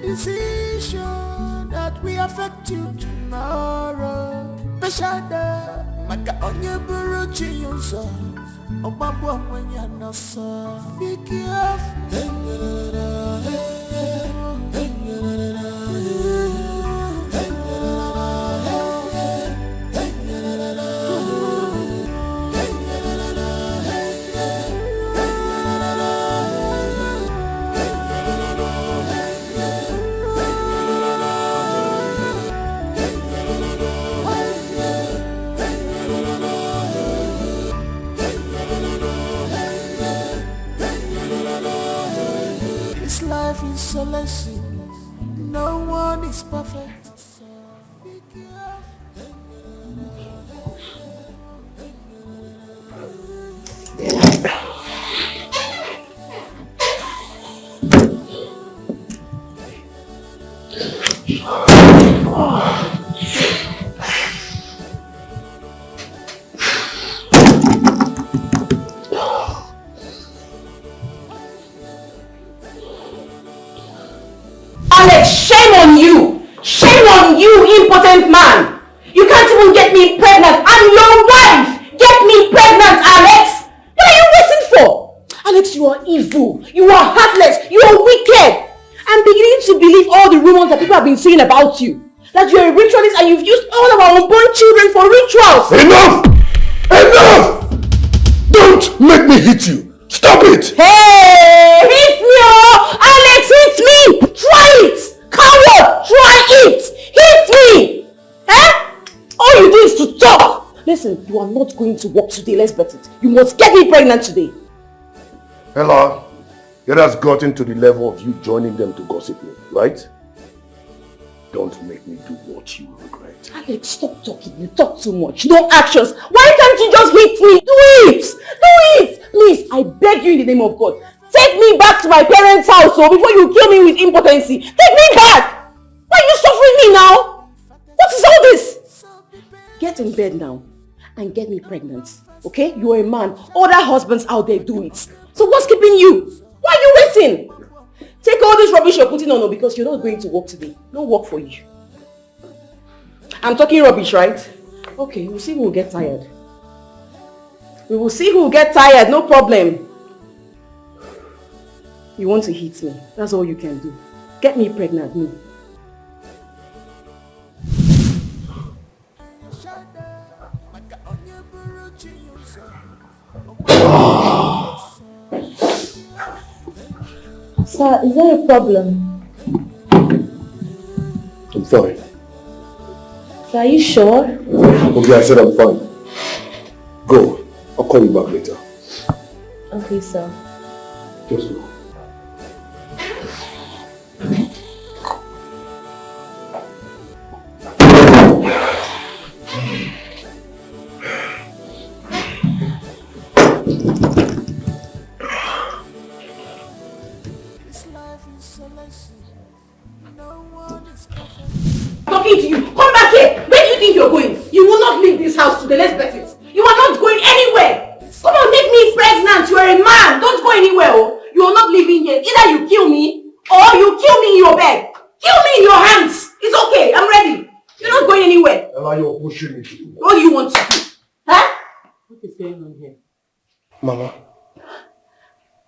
decision that will affect you tomorrow. Beshada, maka onye buru chiyusa, obabo mwenye nasa. Be careful. Life is a lesson. No one is perfect. Be careful. Alex, shame on you! Shame on you, impotent man! You can't even get me pregnant! I'm your wife! Get me pregnant, Alex! What are you waiting for? Alex, you are evil. You are heartless. You are wicked. I'm beginning to believe all the rumors that people have been saying about you. That you're a ritualist and you've used all of our unborn children for rituals. Enough! Enough! Don't make me hit you. Stop it! Hey! Hit me, oh! Alex, hit me! Try it! Coward! Try it! Hit me! Eh? All you do is to talk! Listen, you are not going to work today, let's bet it. You must get me pregnant today. Ella, it has gotten to the level of you joining them to gossip me, right? Don't make me do what you regret. Alex, stop talking. You talk too much. No actions. Why can't you just hit me? Do it! Do it! Please, I beg you in the name of God. Take me back to my parents' house before you kill me with impotency. Take me back! Why are you suffering me now? What is all this? Get in bed now and get me pregnant. Okay? You are a man. Other husbands out there do it. So what's keeping you? Why are you waiting? Take all this rubbish you're putting on because you're not going to work today. No work for you. I'm talking rubbish, right? Okay, we'll see who will get tired. We will see who will get tired, no problem. You want to hit me. That's all you can do. Get me pregnant, no. Sir, is there a problem? I'm fine. Sir, are you sure? Okay, I said I'm fine. Go. I'll call you back later. Okay, sir. Just go. Talking to you. Come back here. Where do you think you're going? You will not leave this house today. Let's bet it. You are not going anywhere. Come on, get me pregnant. You are a man. Don't go anywhere. Oh. You are not leaving here. Either you kill me or you kill me in your bed. Kill me in your hands. It's okay. I'm ready. You're not going anywhere. Ella, you're pushing me. What do you want to do? Huh? What is going on here? Mama,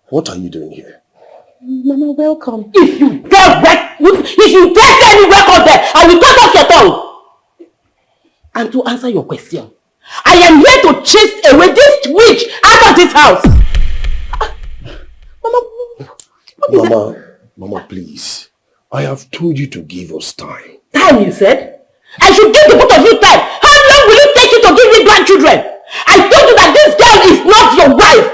what are you doing here? Mama, welcome. If you dare say any record there, I will cut off your tongue. And to answer your question, I am here to chase away this witch out of this house. Mama, what is that? Mama, please. I have told you to give us time. Time, you said? I should give the both of you time. How long will it take you to give me grandchildren? I told you that this girl is not your wife.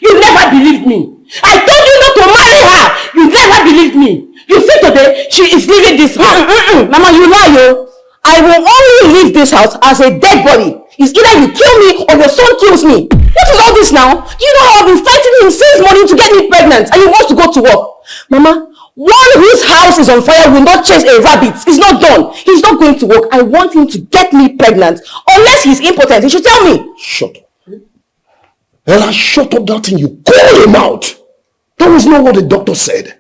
You never believed me. I told you not to marry her. You never believed me. You see today, she is leaving this house. Mama, you lie, yo. I will only leave this house as a dead body. It's either you kill me or your son kills me. What is all this now? Do you know how I've been fighting him since morning to get me pregnant and he wants to go to work? Mama, one whose house is on fire will not chase a rabbit. It's not done. He's not going to work. I want him to get me pregnant. Unless he's impotent, he should tell me. Shut up. Ella, shut up that thing. You call him out. That was not what the doctor said.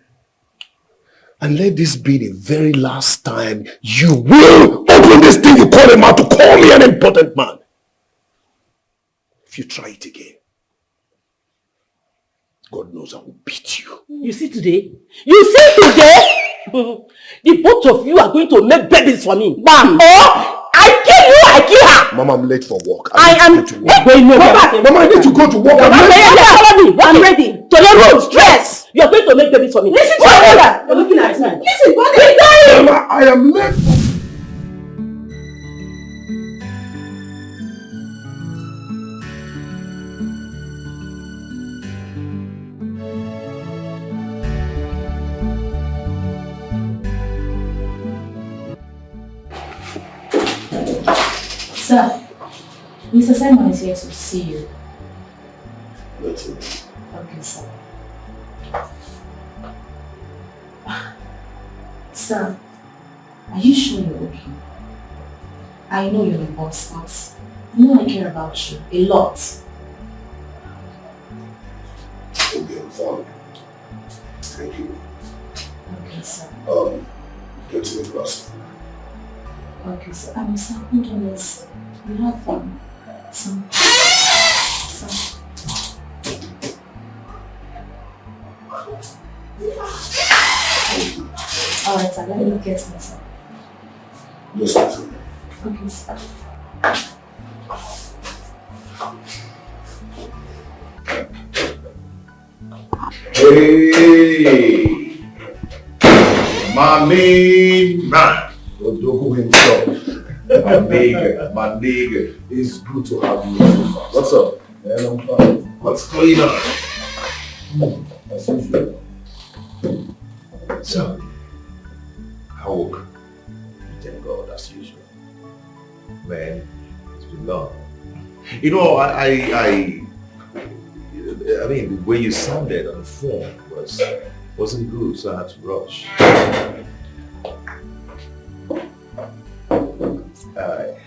And let this be the very last time you will open this thing you call him out to call me an important man. If you try it again, God knows I will beat you. You see today? You see today? The both of you are going to make babies for me. Bam! Or I kill you, I kill her. Mama, I'm late for work. I am going to work. Mama, I need to go to work. I'm ready. To the road, stress. You are going to make babies for me. Listen to your mother. You're looking at me. Listen, go. Mama, I am late. Sir, Mr. Simon is here to see you. That's it. Okay, sir. Sir, are you sure you're okay? I know you're a boss, but you know I care about you a lot. Okay, I'm fine. Thank you. Okay, sir. Get to the class. Okay, sir. Sir, hold on, yes. You have some. Alright, sir, let me get myself. Just listen. Okay, sir. Hey! My main man, Odogu himself. My nigga. It's good to have you. What's up? Man, I'm fine. What's going on? As usual. So, how work? Thank God, as usual. Man, it's been long. You know, I mean, the way you sounded on the phone wasn't good, so I had to rush. Alright.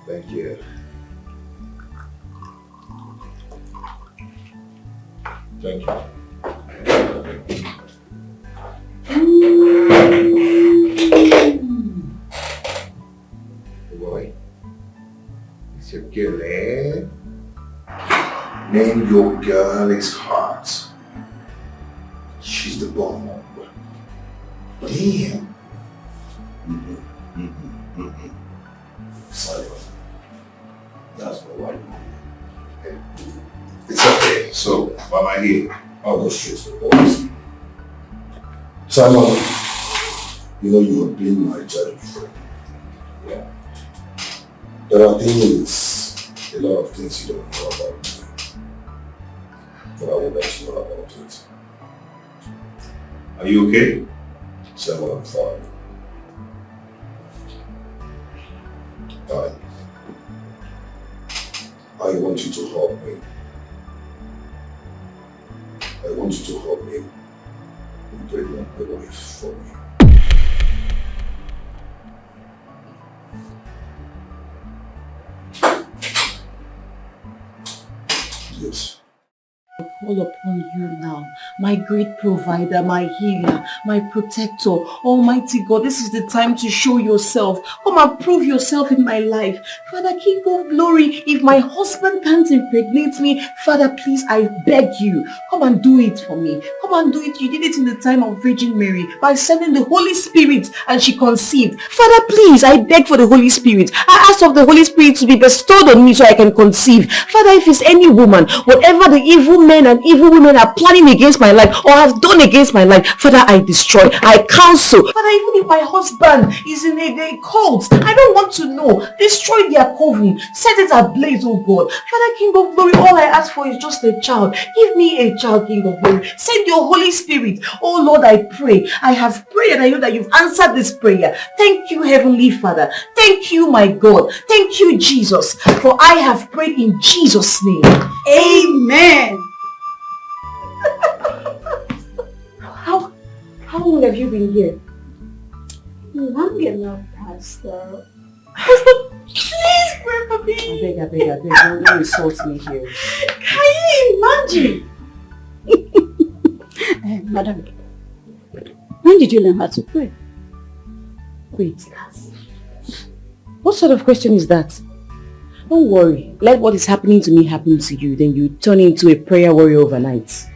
Thank you. Thank you. Boy, it's your girl, eh? Name your girl is Heart. She's the bomb. Damn. Sorry. That's my wife. Okay. It's okay. So, why am I here? I'll go straight to the boys. Simon, you know you have been my childhood friend. Yeah. There are things, a lot of things you don't know about me. But I will let you know about it. Are you okay? Simon, I'm fine. Alright. I want you to help me. I want you to help me impregnate my wife for me. Yes. Call upon you now, my great provider, my healer, my protector, Almighty God. This is the time to show yourself. Come and prove yourself in my life. Father, King of glory, if my husband can't impregnate me, Father, please, I beg you, come and do it for me. Come and do it. You did it in the time of Virgin Mary by sending the Holy Spirit and she conceived. Father, please, I beg for the Holy Spirit. I ask of the Holy Spirit to be bestowed on me so I can conceive. Father, if it's any woman, whatever the evil men and evil women are planning against my life or have done against my life, Father, I destroy, I cancel. Father, even if my husband is in a cult, I don't want to know. Destroy their coven, set it ablaze, oh God. Father, King of glory, all I ask for is just a child. Give me a child, King of glory. Send your Holy Spirit. Oh Lord, I pray. I have prayed and I know that you've answered this prayer. Thank you, Heavenly Father. Thank you, my God. Thank you, Jesus. For I have prayed in Jesus' name. Amen. How long have you been here? Long enough, Pastor. Pastor, please pray for me. I beg, don't insult me here. Can you Imagine! Madam, when did you learn how to pray? Wait, what sort of question is that? Don't worry, let what is happening to me happen to you, then you turn into a prayer warrior overnight.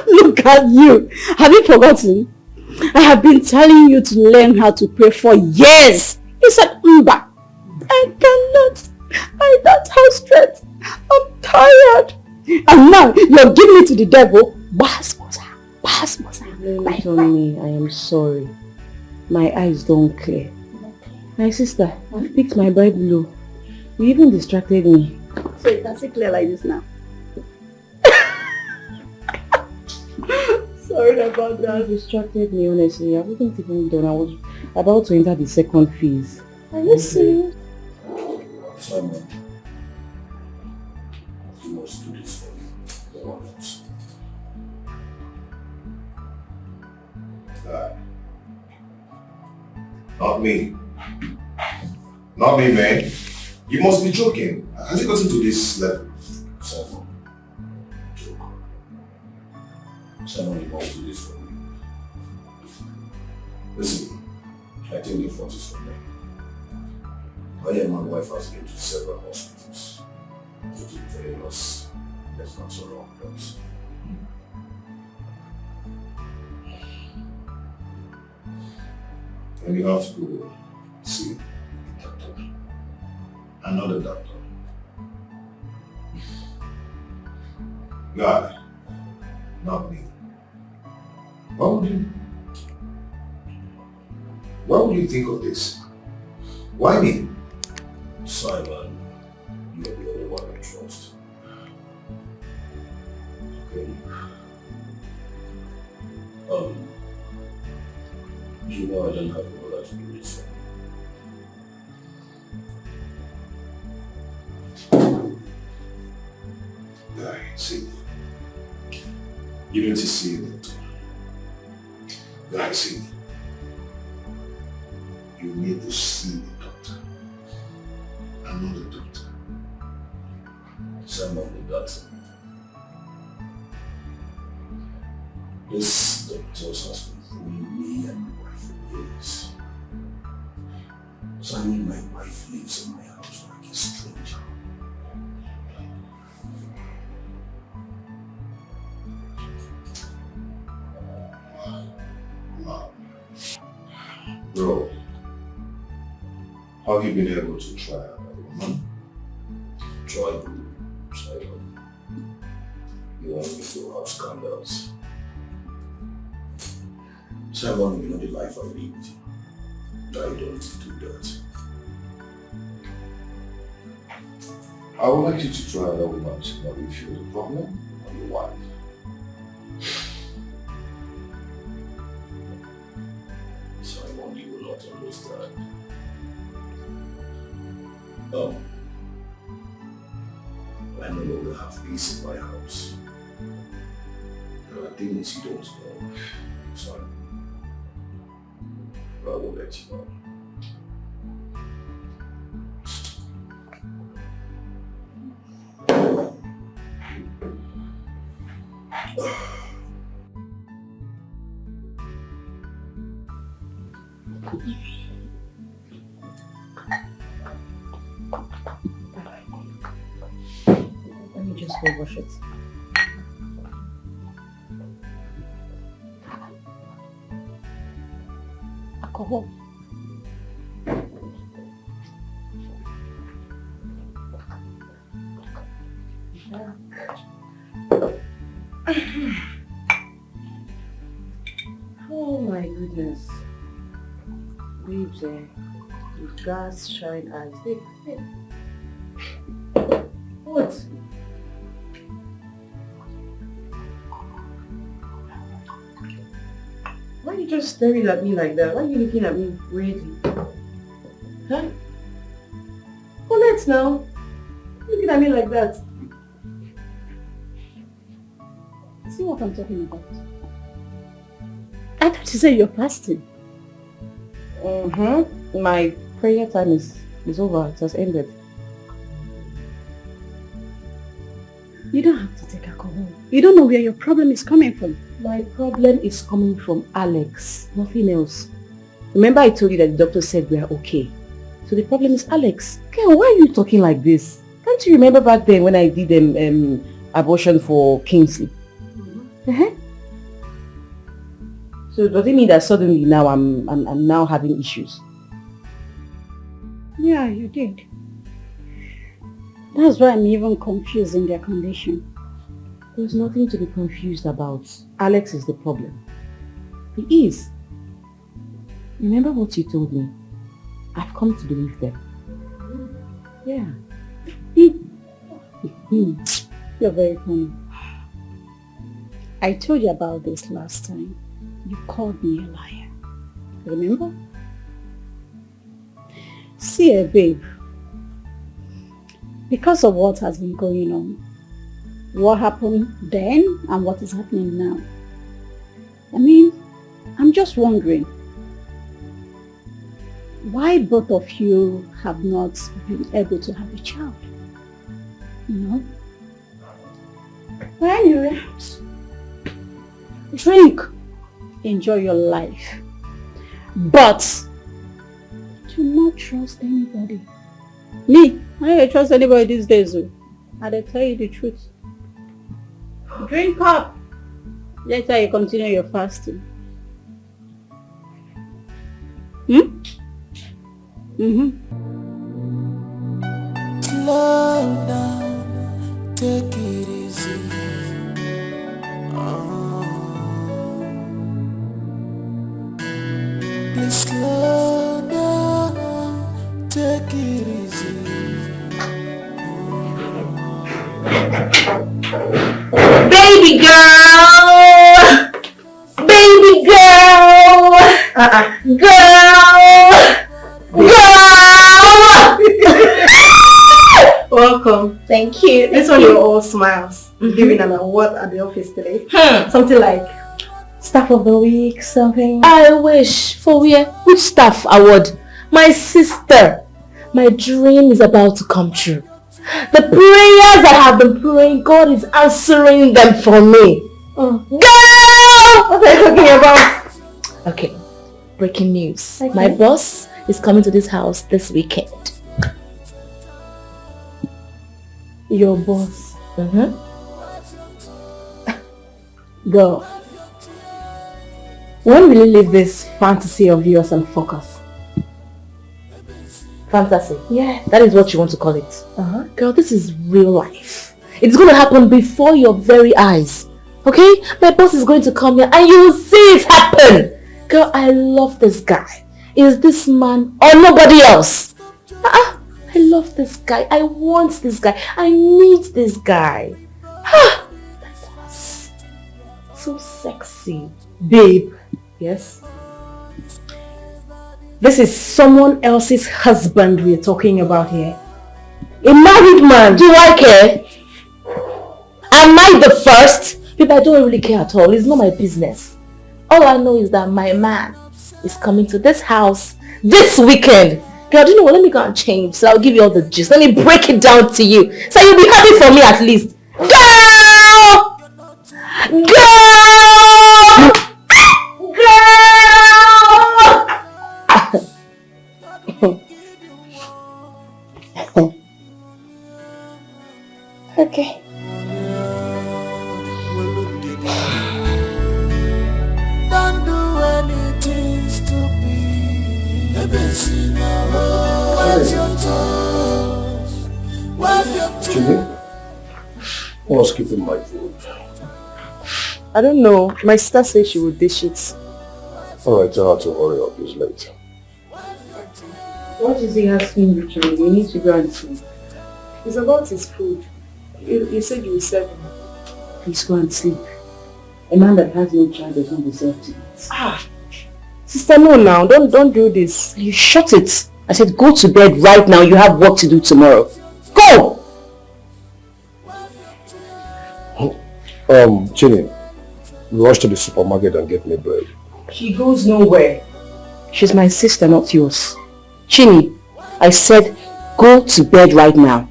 Look at you! Have you forgotten? I have been telling you to learn how to pray for years! You said, Mba! I cannot! I don't have strength! I'm tired! And now you're giving it to the devil? Basmosa! My Tony, I am sorry. My eyes don't clear. My sister, I've picked my Bible. You even distracted me. So it doesn't clear like this now. Sorry about that. You distracted me, honestly. I wasn't even done. I was about to enter the second phase. Are you serious? Simon, you must do this for me. The one else. Not me. Not me, man. You must be joking. Has it gotten to this level? Simon, joke. Simon, you must do this for me. Listen, I think the fault is from me. I and my wife has been to several hospitals. To keep telling us there's not so wrong, but and you have to go see a doctor. Another doctor. God, not me. Why would you think of this? Why me? Simon, you're the only one I trust. Okay. You know I don't have a brother to do this for. Guy, see. You need to see a doctor. Guy, see. You need to see a doctor. Another doctor. Someone the doctor. This doctor has been fooling me and my wife for years. Simon, my wife lives in my house like a stranger. Wow. Bro, how have you been able to try another woman? Try. You want me to have scandals? Simon, you know the life I lived. I don't do that. I would like you to try another woman to know if you're the problem or your wife. Simon, you will not understand. I no longer have peace in my house. There are things you don't know. Sorry. But I will let you know. Let me just go wash it. Alcohol. Oh my goodness. Babes, you gas shine eyes. Hey. What? Why are you just staring at me like that? Why are you looking at me weirdly? Huh? Collect now. Looking at me like that. See what I'm talking about? I thought you said you're fasting. My prayer time is over. It has ended. You don't have to take alcohol. You don't know where your problem is coming from. My problem is coming from Alex, nothing else. Remember I told you that the doctor said we are okay. So the problem is Alex. Girl, why are you talking like this? Can't you remember back then when I did abortion for Kingsley? So does it mean that suddenly now I'm now having issues? Yeah, you did. That's why I'm even confused in their condition. There's nothing to be confused about. Alex is the problem. He is. Remember what you told me? I've come to believe them. Yeah. You're very funny. I told you about this last time. You called me a liar. Remember? See, babe. Because of what has been going on, what happened then and what is happening now, I mean, I'm just wondering why both of you have not been able to have a child. You know? But anyway, drink, enjoy your life, but do not trust anybody. Me, I don't trust anybody these days. I tell you the truth. Drink up. Later you continue your fasting. Slow down, take it easy. Please slow down, take it easy. Baby girl! Baby girl! Welcome. Thank you. This one you're all smiles. Giving an award at the office today. Something like Staff of the Week, something. I wish. For where? Which staff award? My sister. My dream is about to come true. The prayers I have been praying, God is answering them for me. Girl! What are you talking about? Okay, breaking news. Okay. My boss is coming to this house this weekend. Your boss. Girl. When will you leave this fantasy of yours and focus? Fantasy. Yeah. That is what you want to call it. Girl, this is real life. It's going to happen before your very eyes. Okay? My boss is going to come here and you will see it happen. Girl, I love this guy. Is this man or nobody else? I love this guy. I want this guy. I need this guy. My boss. So sexy. Babe, Yes? this is someone else's husband we're talking about here. A married man. Do I care? Am I the first? Babe, I don't really care at all. It's not my business. All I know is that my man is coming to this house this weekend. Girl, do you know what? Let me go and change. So I'll give you all the gist. Let me break it down to you. So you'll be happy for me at least. Girl! Girl! Girl! Okay. Don't do anything stupid. Cut your toes. Wipe your Jimmy, what's keeping my food? I don't know. My sister said she would dish it. Alright, tell her to hurry up, it's late. What is he asking you to do? You need to go and sleep. It's about his food. You said you would serve him. Please go and sleep. A man that has no child does not deserve to eat. Sister, no now. Don't do this. You shut it. I said go to bed right now. You have work to do tomorrow. Go! Chini, rush to the supermarket and get me bread. She goes nowhere. She's my sister, not yours. Chini, I said go to bed right now.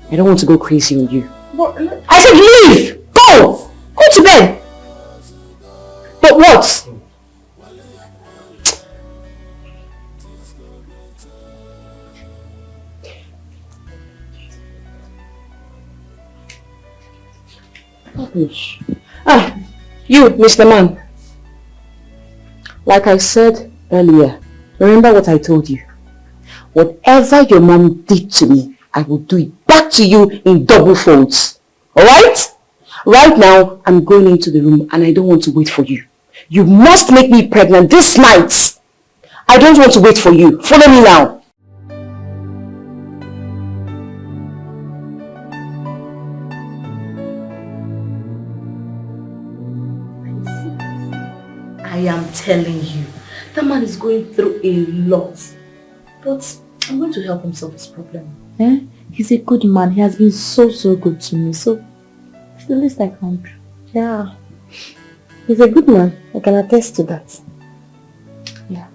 I don't want to go crazy on you. But I said leave! Go! Go to bed! But what? You, Mr. Man. Like I said earlier, remember what I told you. Whatever your mom did to me, I will do it back to you in double folds. Alright? Right now, I'm going into the room and I don't want to wait for you. You must make me pregnant this night. I don't want to wait for you. Follow me now. I am telling you, that man is going through a lot. But I'm going to help him solve his problem. He's a good man. He has been so good to me. So it's the least I can do. yeah, he's a good man. I can attest to that. Yeah.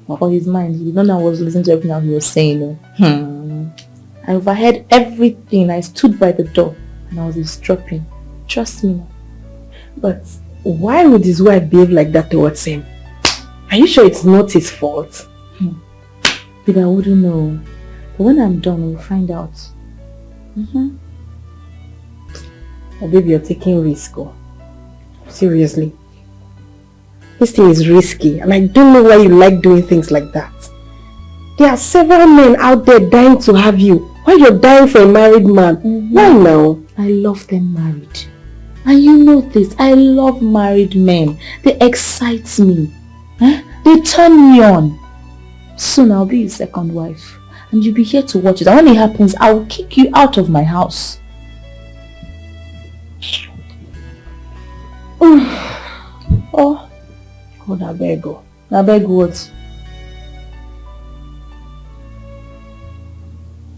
But for his mind, you don't know I was listening to everything he was saying. I overheard everything. I stood by the door and I was eavesdropping. Trust me. But why would his wife behave like that towards him? Are you sure it's not his fault? Babe, I wouldn't know. But when I'm done, we'll find out. Oh, baby, you're taking risk. Oh. Seriously. This thing is risky and I don't know why you like doing things like that. There are several men out there dying to have you. Why you're dying for a married man? Why now? I love them married. And you know this, I love married men. They excite me. They turn me on. Soon I'll be his second wife. And you'll be here to watch it. And when it happens, I will kick you out of my house. Oh, I beg you. I beg what?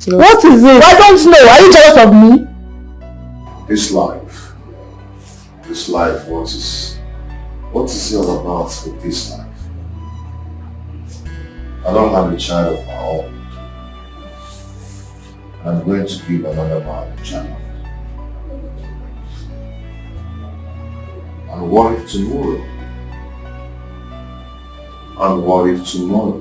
What is it? I don't know. Are you jealous of me? This life, what is it all about with this life? I don't have a child of my own. I'm going to give another man a child. And what if tomorrow? And what if tomorrow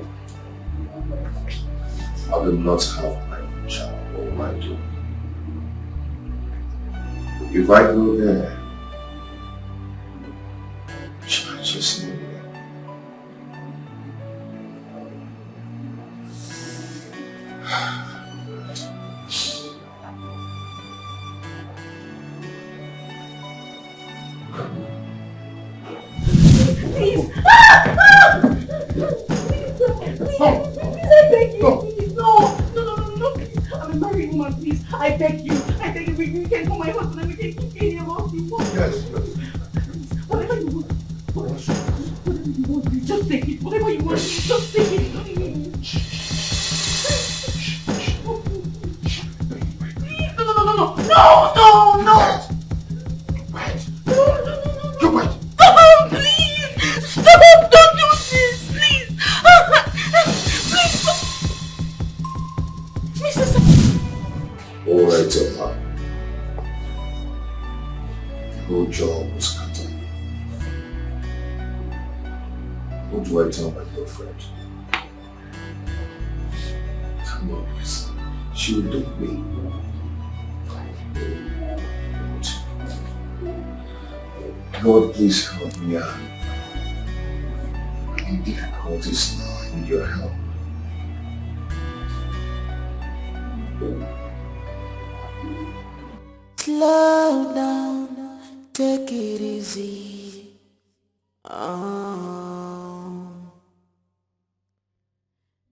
I do not have my own child? What will I do? If I go there, should I just leave it? I beg you, you can call my husband and we can keep any of us people. Yes. Whatever you want. Whatever you want, please. Just take it. Whatever you want, please. Just take it. Please, no. Wait. You wait. Stop, please. Stop, don't do this, please. Please stop. All right, Emma. Your job was cut. What do I tell my girlfriend? Come on, please. She will dump me. God, please help me out. I'm in difficulties now. I need your help. Slow down, take it easy.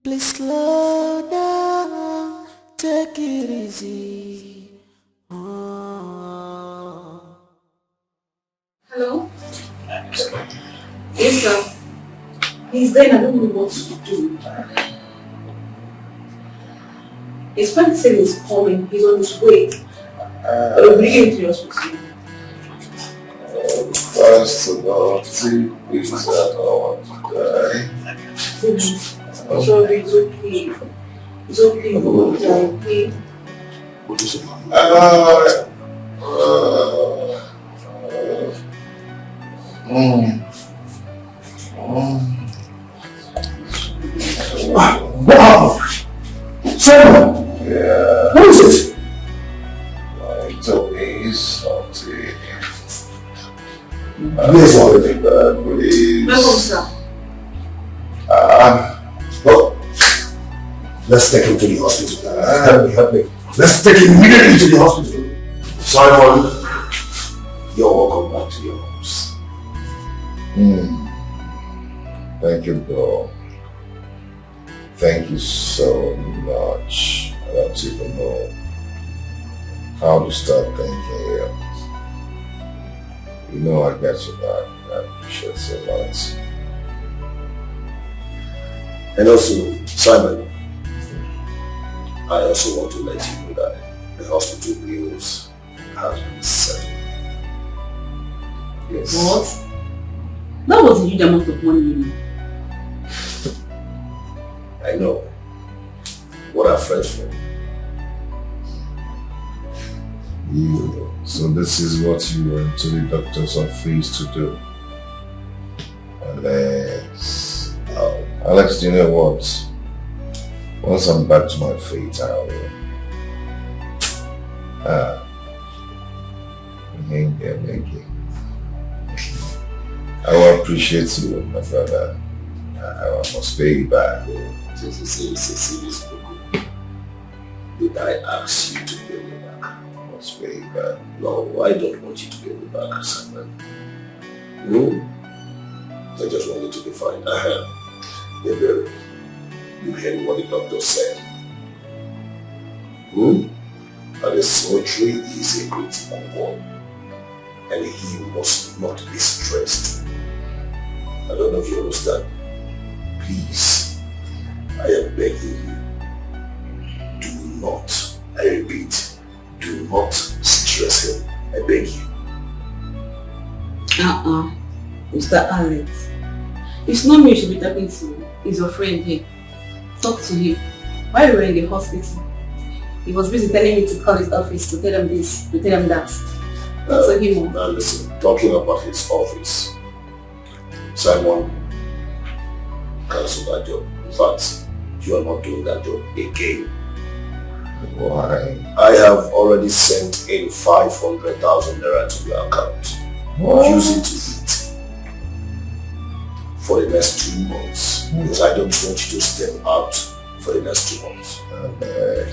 Please slow down, take it easy. Hello? Yes, sir. He's there and I don't know what to do. His friend said he's coming. He's on his way. We'll bring him to your hospital. First of all, see, please that I want to die. Sorry, it's okay. It's okay. It's okay. What is it? Wow! Simon! Yeah. What is it? It's okay, salty. Please, please. Welcome, sir. Well, let's take him to the hospital. Help me. Let's take him immediately to the hospital. Simon, you're welcome back to your house. Thank you, bro. Thank you so much. I don't even know how to start thanking you. You know I got your back. I appreciate so much. And also, Simon, I also want to let you know that the hospital bills have been settled. Yes. What? That was a huge amount of money, you know. I know. What are friends for? So this is what you went to the doctor's office to do. Alex. Alex, do you know what? Once I'm back to my feet, I will. I will appreciate you, my brother. I must pay you back. See, did I ask you to pay me back? I must pay you back. No, I don't want you to pay me back, Simon. I just want you to be fine. You heard what the doctor said. And the surgery is a critical one. And he must not be stressed. I don't know if you understand. Please, I am begging you. Do not, I repeat, do not stress him. I beg you. Mr. Alex. It's not me you should be talking to. It's your friend here. Talk to him. While we were in the hospital, he was busy telling me to call his office to tell him this, to tell him that. Talk to him. Now listen, talking about his office. Simon, cancel that job. In fact, you are not doing that job again. Why? I have already sent in 500,000 naira to your account. Use it to eat for the next 2 months. Because I don't want you to step out for the next 2 months. Alex.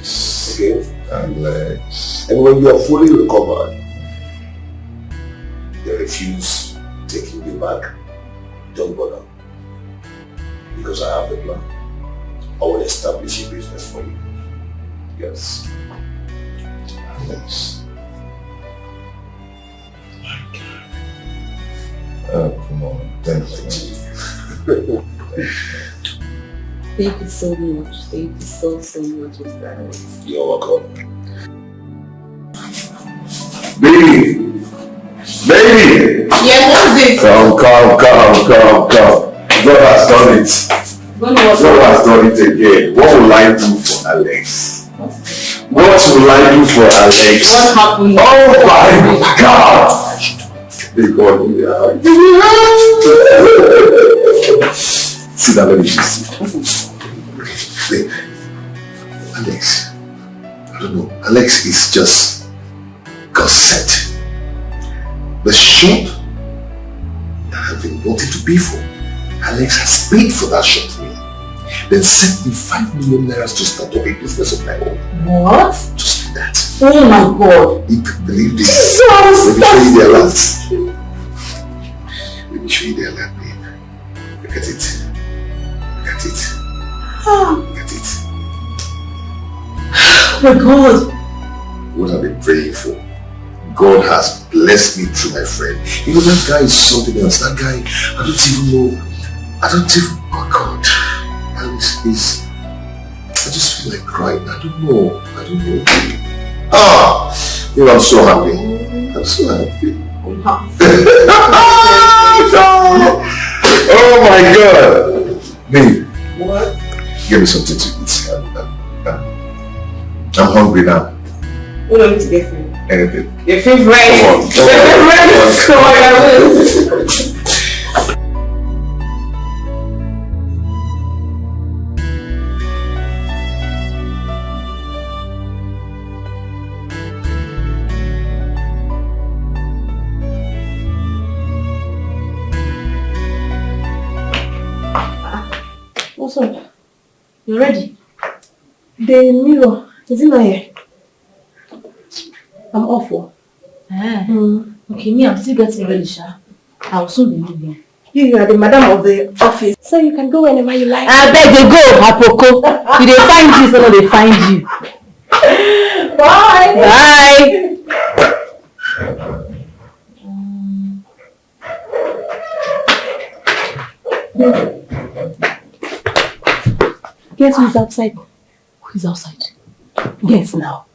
Okay? Alex. And when you are fully recovered, they refuse taking you back. Don't bother. Because I have the plan. I will establish a business for you. Yes. Alex. Oh, come on. Thank you. Thank you so much. Thank you so much, Mr. Alex. You're welcome. Baby! Baby! Yeah, what's this? Come. God has done it. God has done it again. What will I do for Alex? What will I do for Alex? What happened? Oh my God! They got me. Sit down, let me just see. Wait. Alex. I don't know. Alex is just got set. The shop that I've been wanting to pay for, Alex has paid for that shop for me. Then sent me 5 million naira to start up a business of my own. What? Just like that. Oh my God. You can believe this. Jesus, Let me show you the alert. Let me show you the alert, babe. Look at it. Look at it. Look at it. Oh my God. What I've been praying for. God has blessed me through my friend. You know, that guy is something else. That guy, I don't even know. Oh God. I just feel like crying. I don't know. You know, I'm so happy. I'm so happy. I'm happy. Oh my God. Babe. What? Give me something to eat. I'm hungry now. What do I need to get for you? Anything. Your favorite. Come on. What's up? You ready? The mirror, is it not here? I'm awful. Okay, me, I'm still getting ready, Sha. I'll soon be leaving. You are the madam of the office, so you can go whenever you like. I beg you go, Apoko. If they find you, so they find you. Bye! Bye! Guess who's outside? Who's outside? Guess now.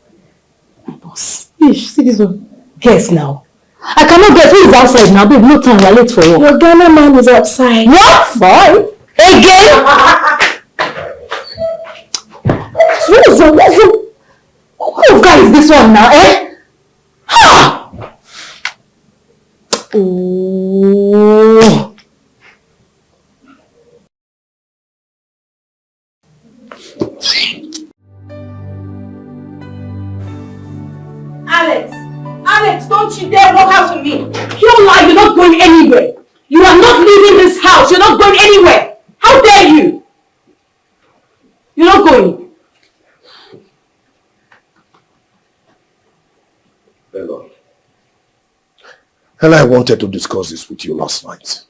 My boss. Ish, see this one. Guess now. I cannot guess who is outside now, babe. No time, we're late for work. Your Ghana man is outside. What? Boy? Again? What's wrong? What kind of guy is this one now, eh? Ha! Oh. Alex, don't you dare walk out with me. You lie, you're not going anywhere. You are not leaving this house. You're not going anywhere. How dare you? You're not going. Hello. Ella, I wanted to discuss this with you last night.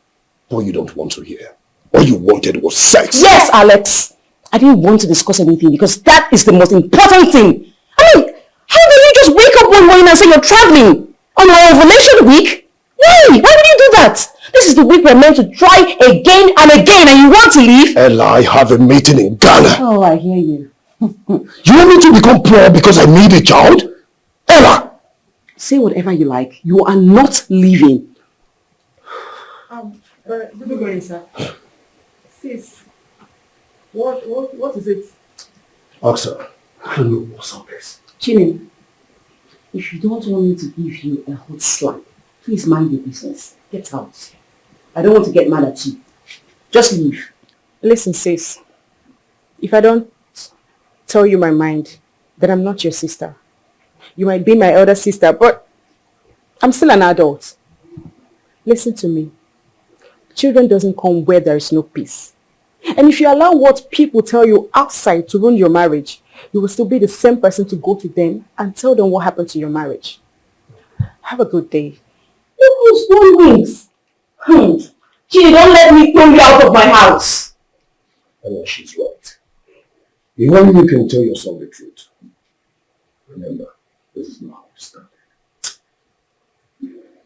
But you don't want to hear. All you wanted was sex. Yes, Alex. I didn't want to discuss anything because that is the most important thing. I mean, how do you just wake up one morning and say you're traveling on our ovulation week? Why? Why would you do that? This is the week we're meant to try again and again and you want to leave? Ella, I have a meeting in Ghana. Oh, I hear you. You want me to become poor because I need a child? Ella! Say whatever you like. You are not leaving. Good morning, sir. Sis, what is it? Aksha, I don't know what's up this. Chinin, if you don't want me to give you a hot slap, please mind your business. Get out. I don't want to get mad at you. Just leave. Listen, sis. If I don't tell you my mind, then I'm not your sister. You might be my elder sister, but I'm still an adult. Listen to me. Children doesn't come where there is no peace. And if you allow what people tell you outside to ruin your marriage, you will still be the same person to go to them and tell them what happened to your marriage. Have a good day. You spoon wings. Gee, don't let me throw you out of my house. Ella, she's right. You only can tell yourself the truth. Remember, this is not how we started.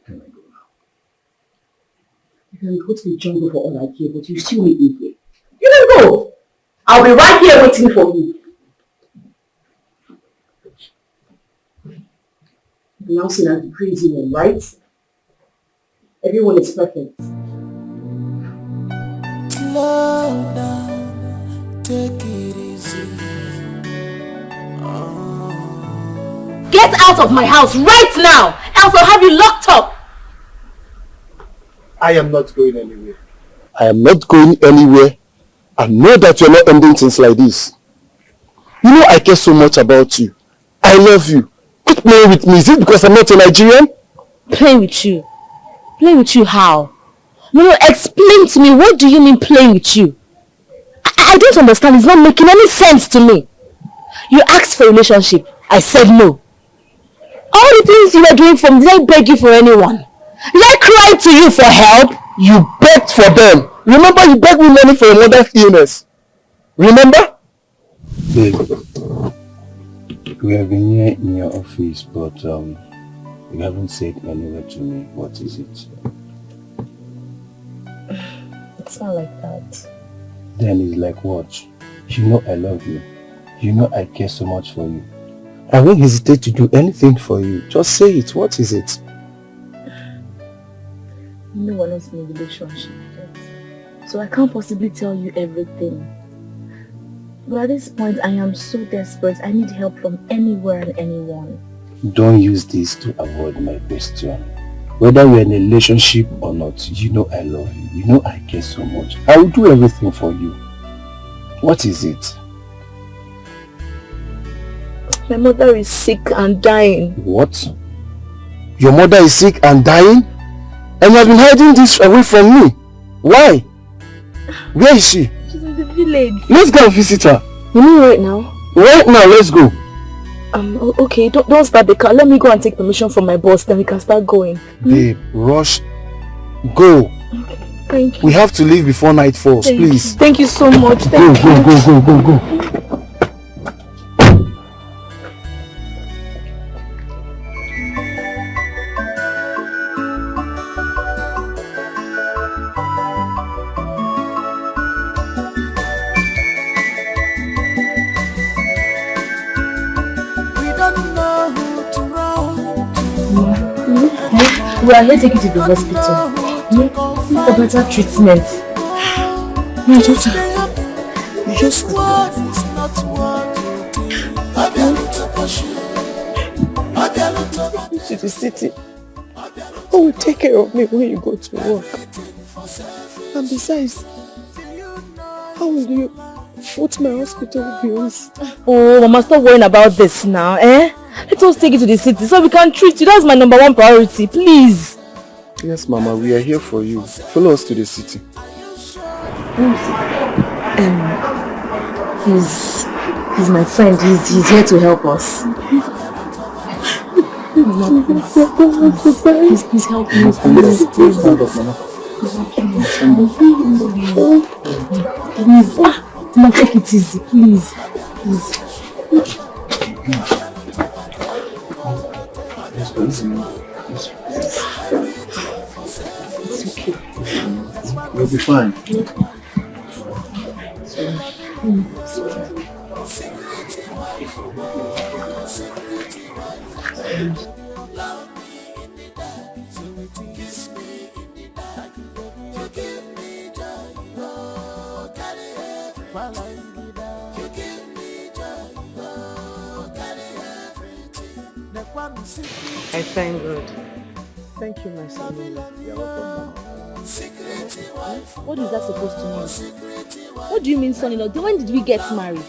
Can I go now? You can go to the jungle for all I care, but you still need me here. You can go. I'll be right here waiting for you. You now see that the crazy one, right? Everyone is perfect. Slow down, take it easy. Get out of my house right now, else I'll have you locked up. I am not going anywhere. I am not going anywhere. I know that you're not ending things like this. You know I care so much about you. I love you. Quit playing with me. Is it because I'm not a Nigerian? Playing with you? Playing with you how? No, explain to me. What do you mean playing with you? I don't understand. It's not making any sense to me. You asked for a relationship. I said no. All the things you were doing for me, did I beg you for anyone? Did I cry to you for help? You begged for them. Remember you begged me money for your mother's illness. Remember? Babe, we have been here in your office, but you haven't said anywhere to me. What is it? It's not like that. Then it's like what? You know I love you. You know I care so much for you. I won't hesitate to do anything for you. Just say it. What is it? You know we're not in a relationship yet. So I can't possibly tell you everything. But at this point, I am so desperate. I need help from anywhere and anyone. Don't use this to avoid my question. Whether we're in a relationship or not, you know I love you. You know I care so much. I will do everything for you. What is it? My mother is sick and dying. What? Your mother is sick and dying? And you have been hiding this away from me. Why? Where is she? She's in the village. Let's go and visit her. You mean right now? Right now, let's go. Okay, don't start the car. Let me go and take permission from my boss, then we can start going. Babe, rush. Go. Okay, thank you. We have to leave before night falls, please. Thank you so much. Thank you. Go. We are here to take you to the hospital. For better treatment. My daughter. You just what is not what To the city. Who will take care of me when you go to work? And besides, how will you foot my hospital bills? Oh, Mama, stop worrying about this now, eh? Let us take you to the city so we can treat you. That's my #1 priority, please. Yes, Mama, we are here for you. Follow us to the city. He's my friend. He's here to help us. Please help me. Please. Mama, take it easy, please. It's okay. You'll be fine. I thank God. Thank you, my son. You're welcome. What is that supposed to mean? What do you mean, son-in-law? When did we get married?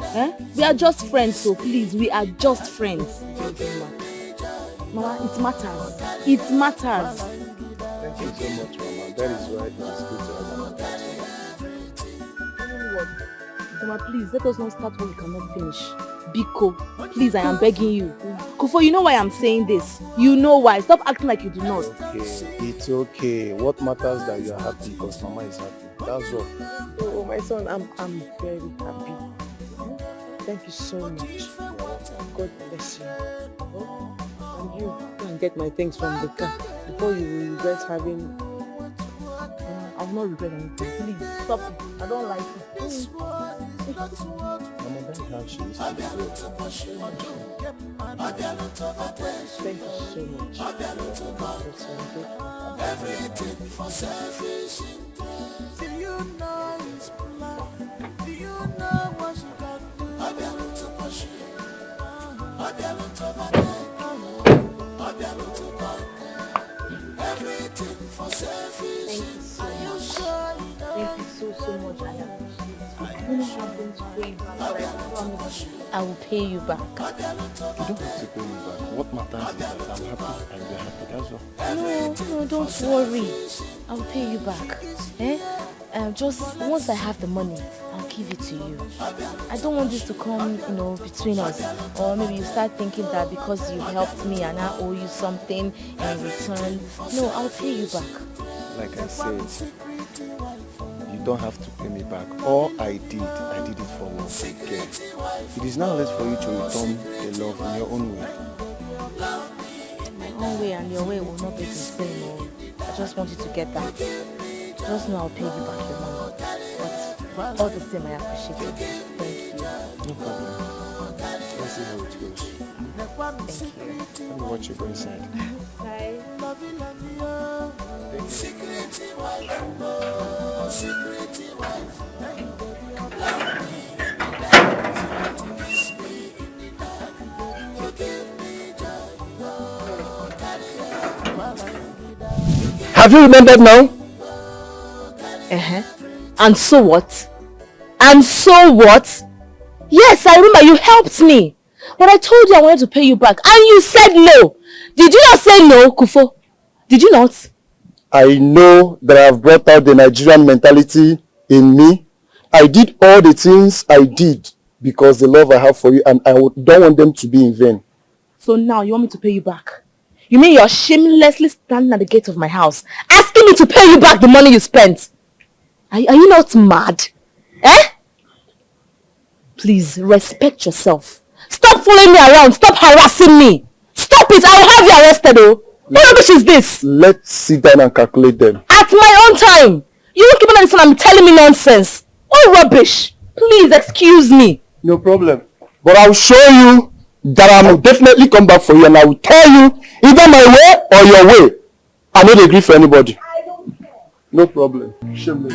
Eh? We are just friends, so please, we are just friends. Mama, it matters. It matters. Thank you so much, Mama. That is why it is good to have an attachment. Mama, please, let us not start what we cannot finish. Biko, please, I am begging you. Kofo, you know why I'm saying this. You know why. Stop acting like you do not. It's okay. What matters is that you are happy because Mama is happy. That's all. Oh, my son, I'm very happy. Thank you so much. God bless you. Oh, and you go and get my things from the car before you regret having. I will not regret anything. Please, stop it. I don't like it. Mama, that's how she is to be good. Thank you so much. everything for selfish interest. Do you know it's love? Do you know what you got to do? I be able to push you. I be able to everything for selfish. Thank you so much. Thank you so much. I appreciate it. I don't have them to pay you back, but I promise I will pay you back. You don't have to pay me back. What matters is that I'm happy and you're happy. That's all. No, don't worry. I'll pay you back. Just once I have the money, I'll give it to you. I don't want this to come, between us. Or maybe you start thinking that because you helped me and I owe you something in return. No, I'll pay you back. Like I said, you don't have to pay me back. All I did it for love. Okay. It is now left for you to return the love in your own way. My own way and your way will not be the same. I just want you to get that. Just know I'll pay you back your money. But all the same, I appreciate it. Thank you. No problem. Let's see how it goes. Thank you. Let me watch you go inside. Bye. Have you remembered now? And so what? And so what? Yes, I remember you helped me. But I told you I wanted to pay you back and you said no. Did you not say no, Kufo? Did you not? I know that I have brought out the Nigerian mentality in me. I did all the things I did because the love I have for you, and I don't want them to be in vain. So now you want me to pay you back? You mean you're shamelessly standing at the gate of my house asking me to pay you back the money you spent? Are you not mad? Eh? Please, respect yourself. Stop following me around. Stop harassing me. Stop it. I will have you arrested, oh. What rubbish is this? Let's sit down and calculate them. At my own time. You won't keep on listening and telling me nonsense. What rubbish? Please, excuse me. No problem. But I'll show you that I will definitely come back for you, and I will tell you either my way or your way. I don't agree for anybody. I don't care. No problem. Shameless.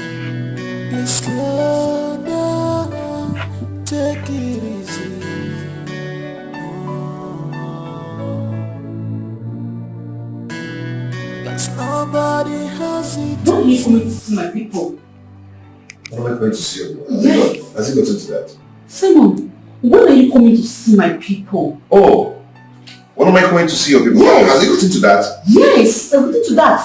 Please slow down, take it easy. Cause nobody has it. Why are you coming to see my people? What am I going to see you? Yes. Has he gotten to that? Simon, when are you coming to see my people? Oh, when am I going to see your people? Yes. Has he gotten to that? Yes, I'm getting to that.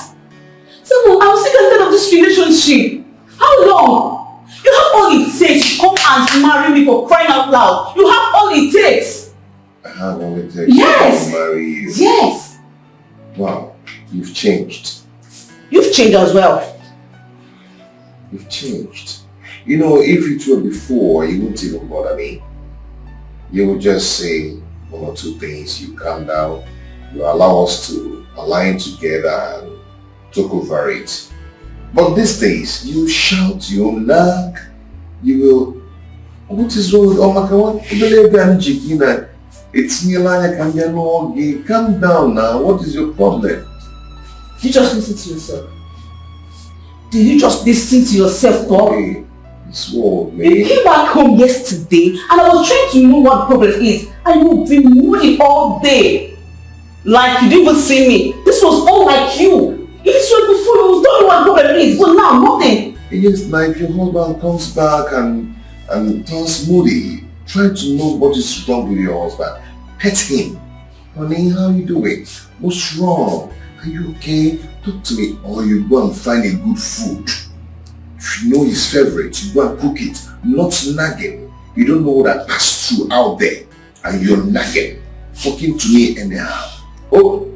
Simon, I'm sick and tired of this relationship. How long? You have all it takes to come and marry me, for crying out loud. You have all it takes. I have all it takes Yes. to marry you. Yes. Wow, you've changed. You've changed as well. You've changed. You know, if it were before, you wouldn't even bother me. You would just say one or two things, you calm down, you allow us to align together and talk over it. But these days, you shout, you nag, you will, what is wrong with Omakawa? It's Nilanya. Calm down now, what is your problem? Did you just listen to yourself? Did you just listen to yourself, Bob? Hey, it's what, man. You came back home yesterday and I was trying to know what the problem is, and you've been moody all day. Like you didn't even see me. This was all like you. If it was before, you was don't know what the problem is, but now nothing. Yes, now if your husband comes back and turns moody, try to know what is wrong with your husband. Pet him. Honey, how you doing? What's wrong? Are you okay? Talk to me. Or you go and find a good food. If you know his favorite, you go and cook it. Not nagging. You don't know what that passed through out there. And you're nagging. Talking to me anyhow. Oh.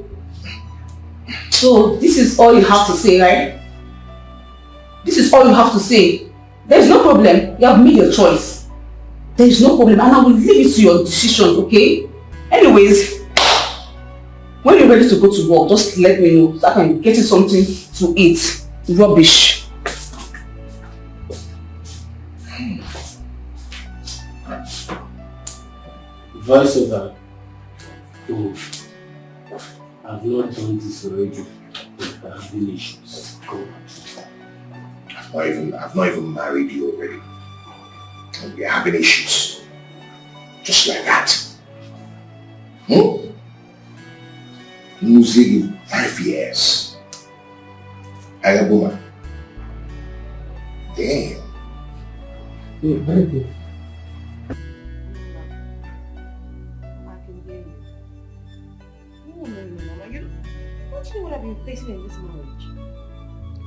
So this is all you have to say, right? This is all you have to say. There's no problem. You have made your choice. There is no problem, and I will leave it to your decision, okay? Anyways, when you're ready to go to work, just let me know so I can get you something to eat. Rubbish. Voice over. Oh, I've not done this already. There have been issues. Go on. I've not even married you already. And we're having issues. Just like that. Losing in 5 years. Ayabuma. Damn. Yeah, very good.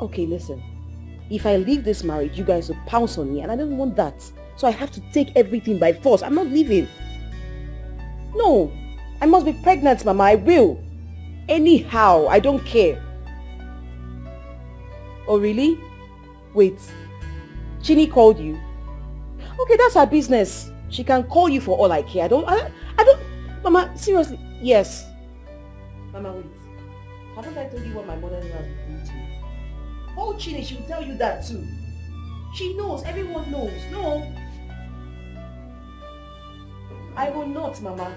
Okay, listen. If I leave this marriage, you guys will pounce on me, and I don't want that. So I have to take everything by force. I'm not leaving. No. I must be pregnant, Mama. I will. Anyhow, I don't care. Oh, really? Wait. Chini called you? Okay, that's her business. She can call you for all I care. I don't... Mama, seriously. Yes. Mama, wait. Haven't I told you what my mother-in-law has been doing to you? Oh, Chini, she will tell you that too. She knows. Everyone knows. No. I will not, Mama.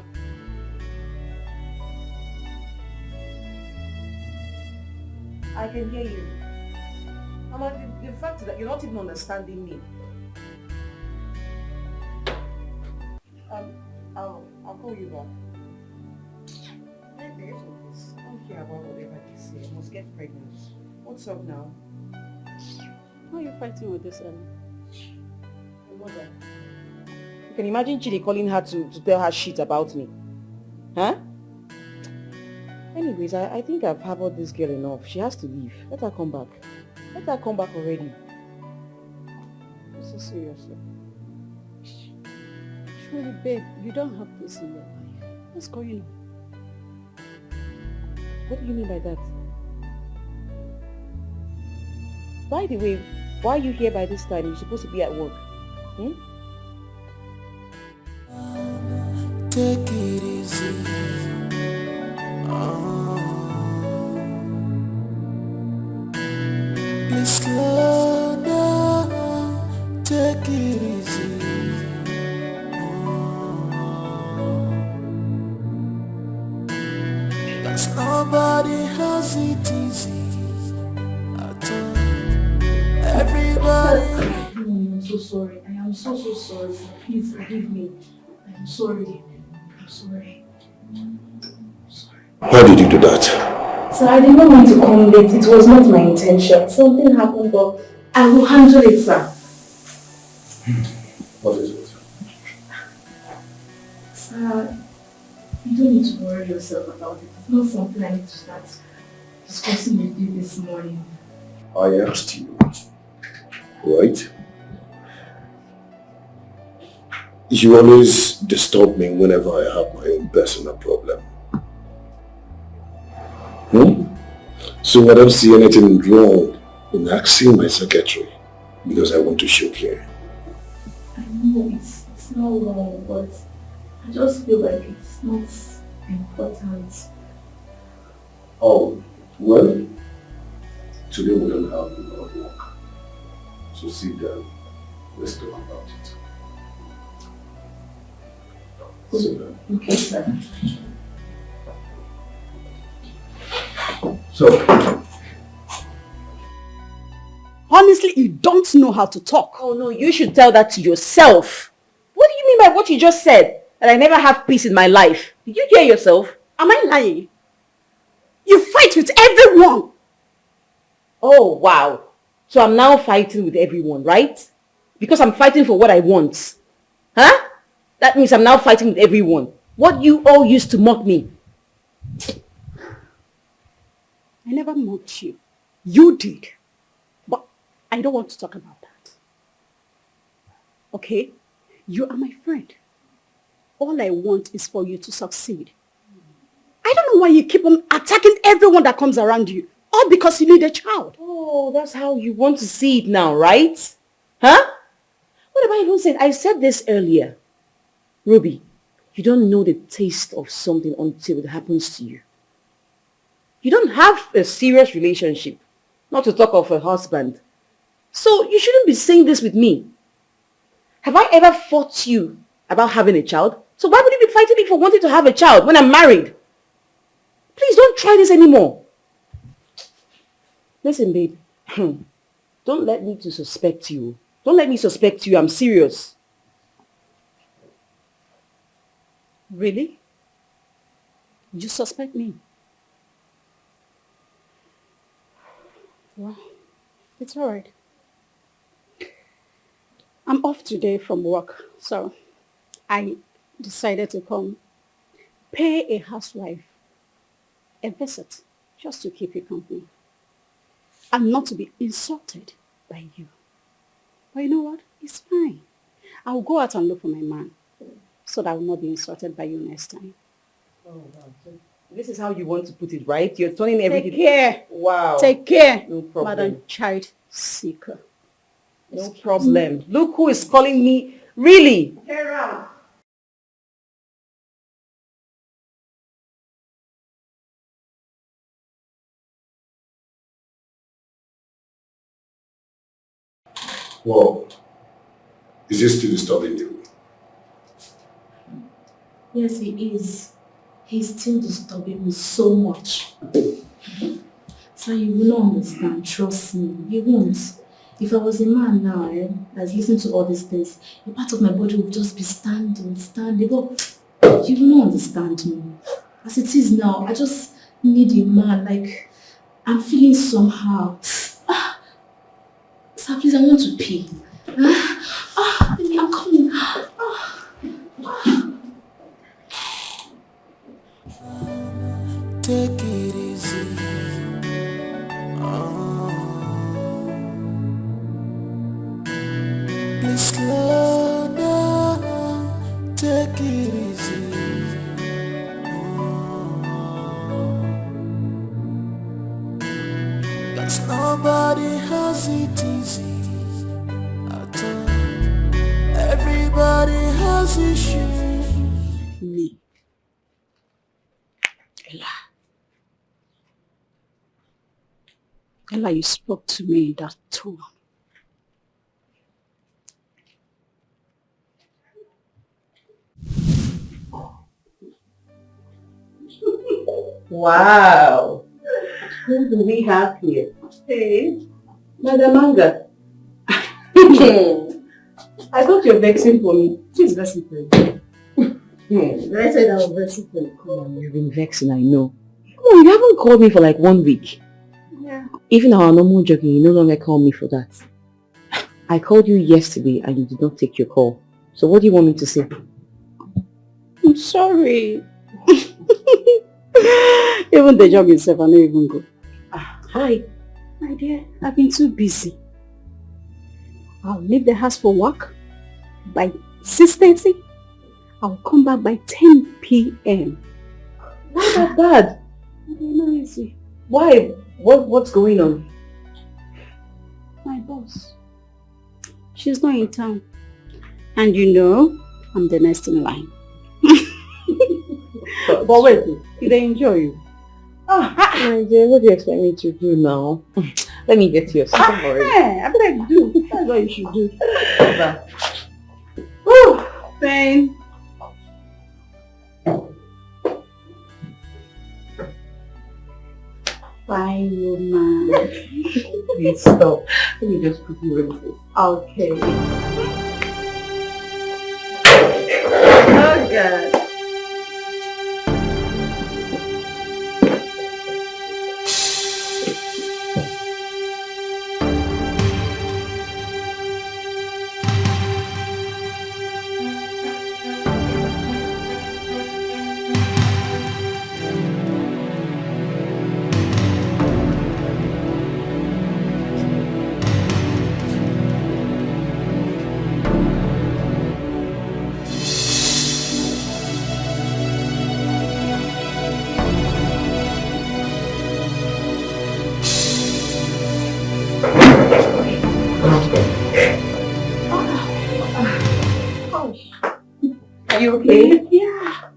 I can hear you. Mama, the fact is that you're not even understanding me. I'll call you back. I don't care about whatever they say. I must get pregnant. What's up now? Why are you fighting with this early? Your mother. You can imagine Chidi calling her to tell her shit about me. Huh? Anyways, I think I've harbored this girl enough. She has to leave. Let her come back. Let her come back already. So seriously. Surely, babe, you don't have peace in your life. What's going on? What do you mean by that? By the way, why are you here by this time? You're supposed to be at work. Hmm? Take it easy. Please slow down. Take it easy. Cause nobody has it easy at all. Everybody. I'm so sorry. I am so sorry. Please forgive me. I am sorry. I'm sorry. Why did you do that? Sir, I did not mean to come late. It was not my intention. Something happened, but I will handle it, sir. What is it? Sir, you don't need to worry yourself about it. It's not something I need to start discussing with you this morning. I asked you, right? You always disturb me whenever I have my own personal problem. So I don't see anything wrong in asking my secretary because I want to show care. I know it's not wrong, but I just feel like it's not important. Oh, well, today we don't have a lot of work. So sit down, let's talk about it. Sit down. Okay, sir. So, Honestly, you don't know how to talk. Oh no, you should tell that to yourself. What do you mean by what you just said? That I never have peace in my life. Did you hear yourself? Am I lying? You fight with everyone. Oh wow. So I'm now fighting with everyone, right? Because I'm fighting for what I want. Huh? That means I'm now fighting with everyone. What you all used to mock me. I never mocked you. You did. But I don't want to talk about that. Okay? You are my friend. All I want is for you to succeed. I don't know why you keep on attacking everyone that comes around you. All because you need a child. Oh, that's how you want to see it now, right? Huh? What have I even said? I said this earlier. Ruby, you don't know the taste of something until it happens to you. You don't have a serious relationship, not to talk of a husband. So you shouldn't be saying this with me. Have I ever fought you about having a child? So why would you be fighting me for wanting to have a child when I'm married? Please don't try this anymore. Listen, babe. Don't let me to suspect you. Don't let me suspect you. I'm serious. Really? You suspect me? Well, it's all right. I'm off today from work, so I decided to come pay a housewife a visit just to keep you company and not to be insulted by you. But you know what? It's fine. I'll go out and look for my man so that I will not be insulted by you next time. Oh, wow. So this is how you want to put it, right? You're turning everything... Take care. Wow. Take care, No problem. Madam Child Seeker. No problem. Look who is calling me. Really? Get around. well, is this still disturbing you? Yes, he is. He's still disturbing me so much. So you will not understand, trust me. You won't. If I was a man now, that's listening to all these things, a part of my body would just be standing. But you will not understand me. As it is now, I just need a man, like I'm feeling somehow. Sir, please, I want to pee. Baby, I'm coming. Take it easy. Please slow down. Take it easy. Cause nobody has it easy at all. Everybody has issues. Me. Ella. Ella, you spoke to me in that tone. Wow. Who do we have here? Hey, Madam Manga. I thought you were vexing for me. She's vexing for you. Did I say that I was vexing for you? Come on, you've been vexing, I know. Come on, you haven't called me for like 1 week. Yeah. Even our normal jogging, you no longer call me for that. I called you yesterday and you did not take your call. So what do you want me to say? I'm sorry. Even the job itself, I don't even go. Hi. My dear, I've been too busy. I'll leave the house for work by 6:30. I'll come back by 10 p.m. Why that bad? No, easy. Why? What's going on? My boss. She's not in town. And you know, I'm the next in line. But wait, did they enjoy you? My dear, what do you expect me to do now? Let me get you a second already. Yeah, I better do. That's what you should do. Woo! Pain. Fine, woman. Please stop. Let me just put you in this. Okay. Oh God. Are you okay? Yeah.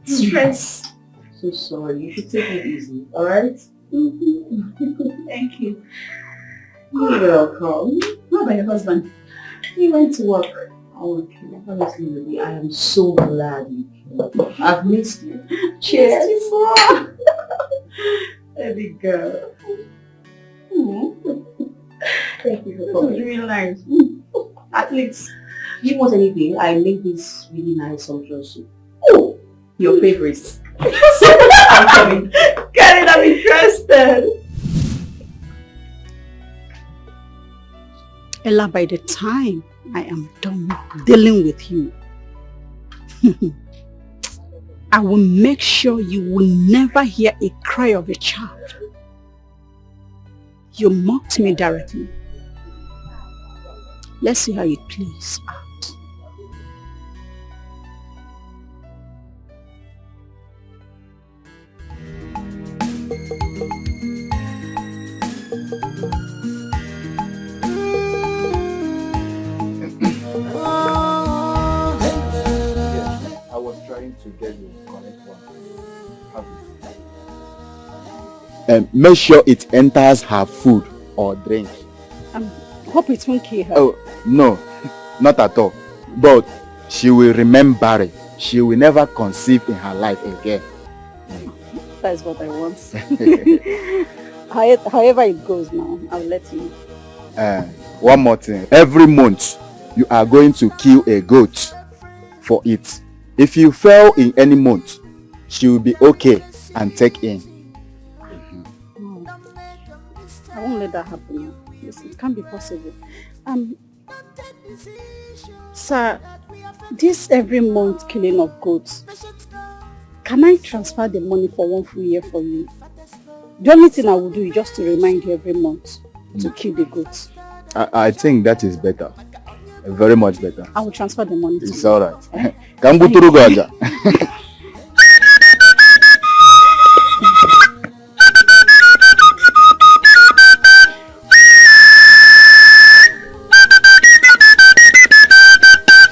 Stress. So sorry. You should take it easy. Alright? Thank you. You're welcome. How about your husband? He went to work. Oh, okay. Honestly, baby, I am so glad you came. I've missed you. Cheers. Baby girl. Thank you for This was coming. really nice. At least, do you want anything? I made this really nice sumptuous soup. Oh, your favorite. I'm coming. Get it, I'm interested. Ella, by the time I am done dealing with you, I will make sure you will never hear a cry of a child. You mocked me directly. Let's see how it plays out. I was trying to get you the correct one. Have it. Make sure it enters her food or drink. Hope it won't kill her. Oh, no, not at all. But she will remain barren. She will never conceive in her life again. That's what I want. However it goes now, I'll let you know. One more thing. Every month, you are going to kill a goat for it. If you fail in any month, she will be okay and take in. let that happen. It can't be possible. Sir, this every month killing of goats, can I transfer the money for 1 full year for you? The only thing I will do is just to remind you every month to kill the goats. I think that is better. Very much better. I will transfer the money to you. It's alright. Kambuturu Gaja.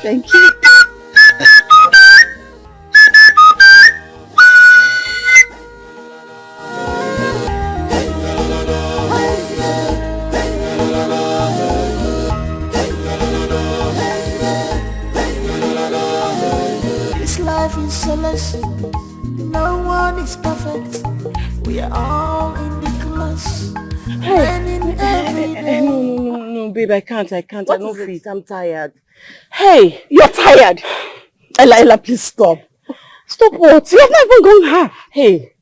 Thank you. This life is so lesson. No one is perfect. We are all in the class. No, babe, I can't. I'm not fit. I'm tired. Hey, you're tired. Ella, please stop. Stop what? You have not even gone half. Hey,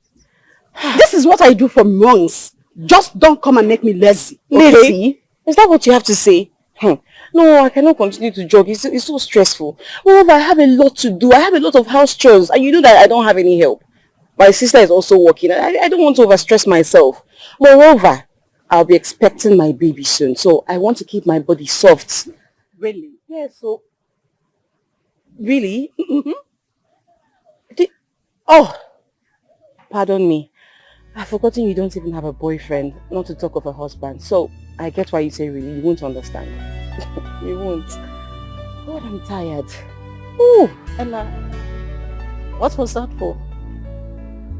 this is what I do for months. Just don't come and make me lazy. Okay? Lazy? Is that what you have to say? No, I cannot continue to jog. It's so stressful. Moreover, I have a lot to do. I have a lot of house chores. And you know that I don't have any help. My sister is also working. I don't want to overstress myself. Moreover, I'll be expecting my baby soon. So I want to keep my body soft. Really? Yeah, so... Really? Mm-hmm. Oh! Pardon me. I've forgotten you don't even have a boyfriend, not to talk of a husband. So, I get why you say really. You won't understand. You won't. God, I'm tired. Ooh, Ella. What was that for?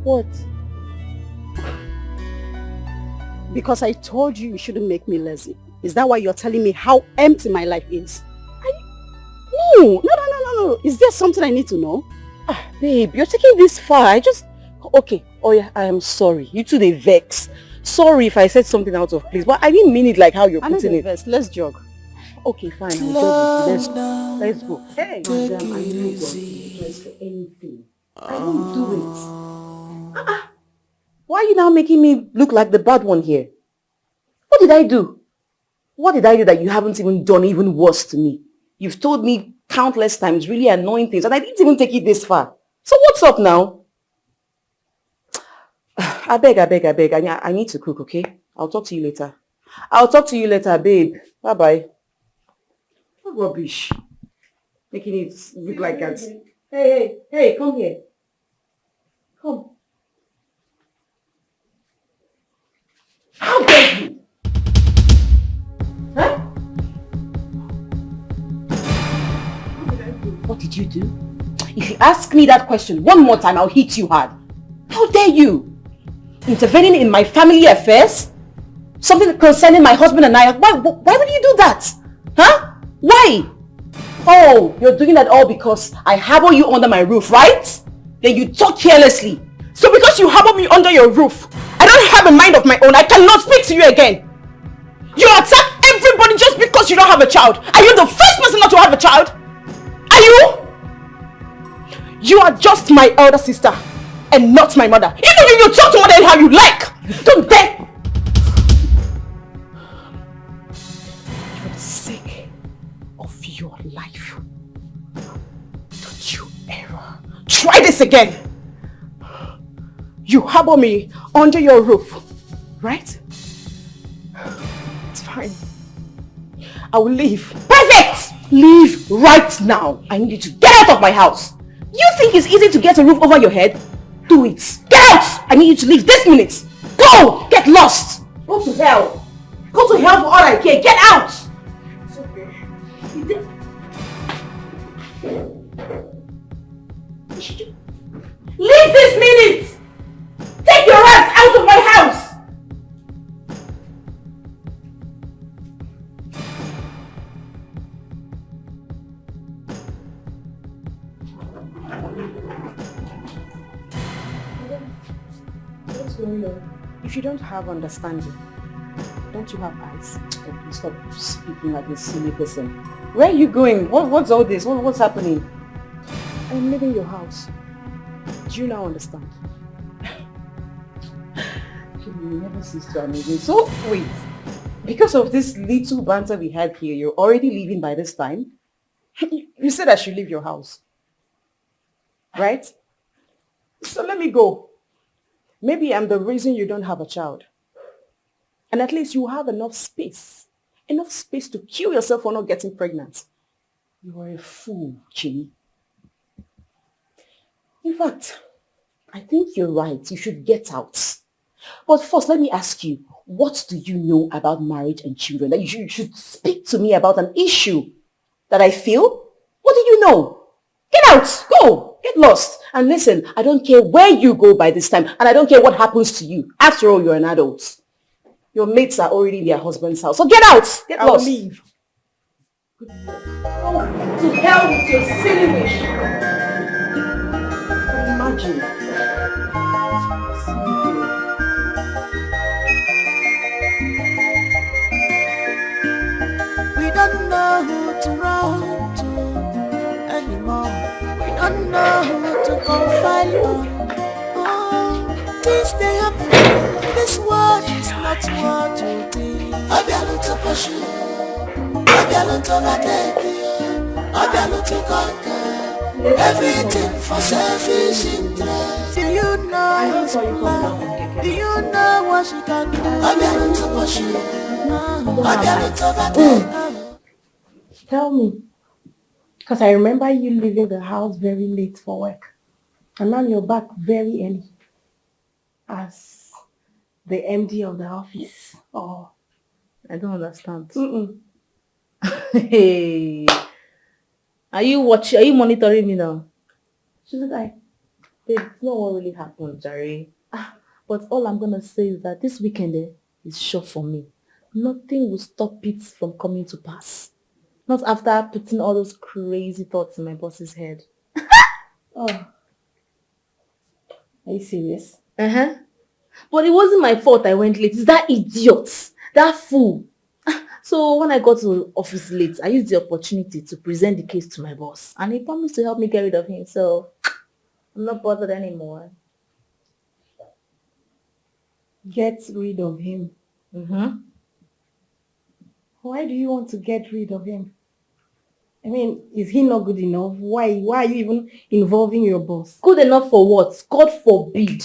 What? Because I told you shouldn't make me lazy. Is that why you're telling me how empty my life is? No. Is there something I need to know? Babe, you're taking this far. Okay. Oh yeah, I am sorry. You two, they vex. Sorry if I said something out of place, but I didn't mean it like how you're putting it. Vex. Let's jog. Okay, fine. I'll jog. Let's go. Hey, madam, I'm not going to dress for anything. I won't do it. Why are you now making me look like the bad one here? What did I do? What did I do that you haven't even done even worse to me? You've told me countless times really annoying things and I didn't even take it this far. So what's up now? I beg. I need to cook, okay? I'll talk to you later. Babe. Bye-bye. What rubbish. Making it look like that. Hey, come here. Come. How dare you? Huh? What did you do? If you ask me that question one more time, I'll hit you hard. How dare you? Intervening in my family affairs? Something concerning my husband and I. Why would you do that? Huh? Why? Oh, you're doing that all because I harbor you under my roof, right? Then you talk carelessly. So because you harbor me under your roof, I don't have a mind of my own. I cannot speak to you again. You attack everybody just because you don't have a child. Are you the first person not to have a child? Are you? You are just my elder sister and not my mother. Even you talk to mother how you like. Don't dare. For the sake of your life, don't you ever try this again. You harbor me under your roof, right? It's fine. I will leave. Perfect! Leave right now. I need you to get out of my house. You think it's easy to get a roof over your head? Do it. Get out! I need you to leave this minute. Go! Get lost. Go to hell. Go to hell for all I care. Get out! It's okay. Leave this minute! Take your ass out of my house! What's going on? If you don't have understanding, don't you have eyes? Oh, please stop speaking like a silly person. Where are you going? What's all this? What's happening? I'm leaving your house. Do you now understand? You never cease to amaze me. So, wait. Because of this little banter we had here, you're already leaving by this time? You said I should leave your house. Right? So let me go. Maybe I'm the reason you don't have a child. And at least you have enough space. Enough space to kill yourself for not getting pregnant. You are a fool, Chini. In fact, I think you're right. You should get out. But first, let me ask you, what do you know about marriage and children that you should speak to me about an issue that I feel? What do you know? Get out! Go! Get lost! And listen, I don't care where you go by this time, and I don't care what happens to you. After all, you're an adult. Your mates are already in their husband's house. So get out! Get lost! I'll leave. Good Lord. Oh, to hell with your silly wish. Imagine. We don't know who to run to anymore. We don't know who to confide on. Oh, things they happen. This world is not what you think. Abialu to pursue, Abialu to overtake, Abialu to conquer. Everything for selfish interest. Do you know his plan? Do you know what she can do? Abialu to pursue, Abialu to overtake. Tell me, because I remember you leaving the house very late for work, and now you're back very early as the MD of the office. Oh, I don't understand. mm-mm. Hey, are you watching? Are you monitoring me now? Shouldn't I? Babe, it's not what really happened, Jerry. But all I'm gonna say is that this weekend is short for me. Nothing will stop it from coming to pass. Not after putting all those crazy thoughts in my boss's head. Oh, are you serious? Uh-huh. But it wasn't my fault I went late. It's that idiot. That fool. So when I got to office late, I used the opportunity to present the case to my boss. And he promised to help me get rid of him. So I'm not bothered anymore. Get rid of him. Mm-hmm. Why do you want to get rid of him? I mean, is he not good enough? Why are you even involving your boss? Good enough for what? God forbid.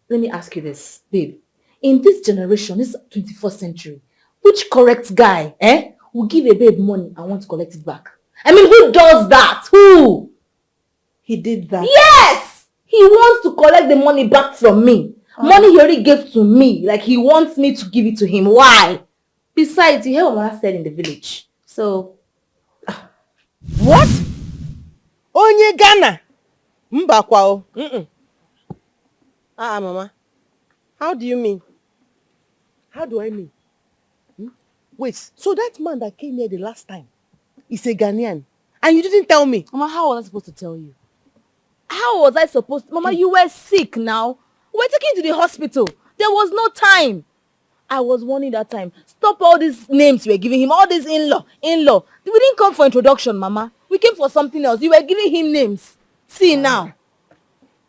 Let me ask you this, babe. In this generation, this 21st century, which correct guy, will give a babe money and want to collect it back? I mean, who does that? Who? He did that. Yes! He wants to collect the money back from me. Money he already gave to me. Like he wants me to give it to him. Why? Besides, you hear what Mama said in the village. So... What? Onye Ghana? Mbakwa o. Mama. How do you mean? How do I mean? Wait, so that man that came here the last time is a Ghanaian and you didn't tell me? Mama, how was I supposed to tell you? How was I supposed to? Mama, you were sick now. We were taken to the hospital. There was no time. I was warning that time. Stop all these names you were giving him. All this in-law. We didn't come for introduction, Mama. We came for something else. You were giving him names. See now.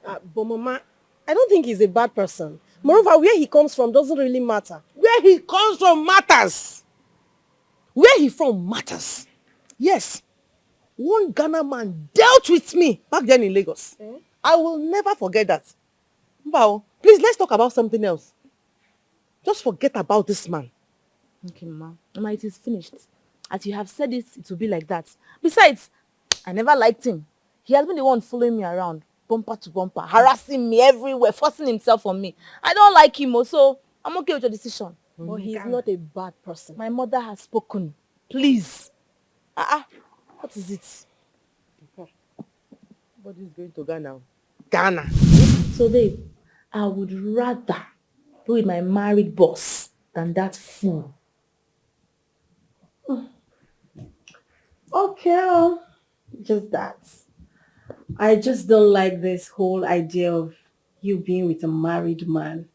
But Mama, I don't think he's a bad person. Moreover, where he comes from doesn't really matter. Where he comes from matters. Where he from matters. Yes. One Ghana man dealt with me back then in Lagos. I will never forget that. Mbao, please, let's talk about something else. Just forget about this man. Okay, Mama. Mama, it is finished. As you have said it, it will be like that. Besides, I never liked him. He has been the one following me around, bumper to bumper, harassing me everywhere, forcing himself on me. I don't like him, so I'm okay with your decision. But he's not a bad person. My mother has spoken. Please. What is it? What is going to Ghana? Ghana. So, babe, I would rather be with my married boss than that fool. Okay, just that. I just don't like this whole idea of you being with a married man.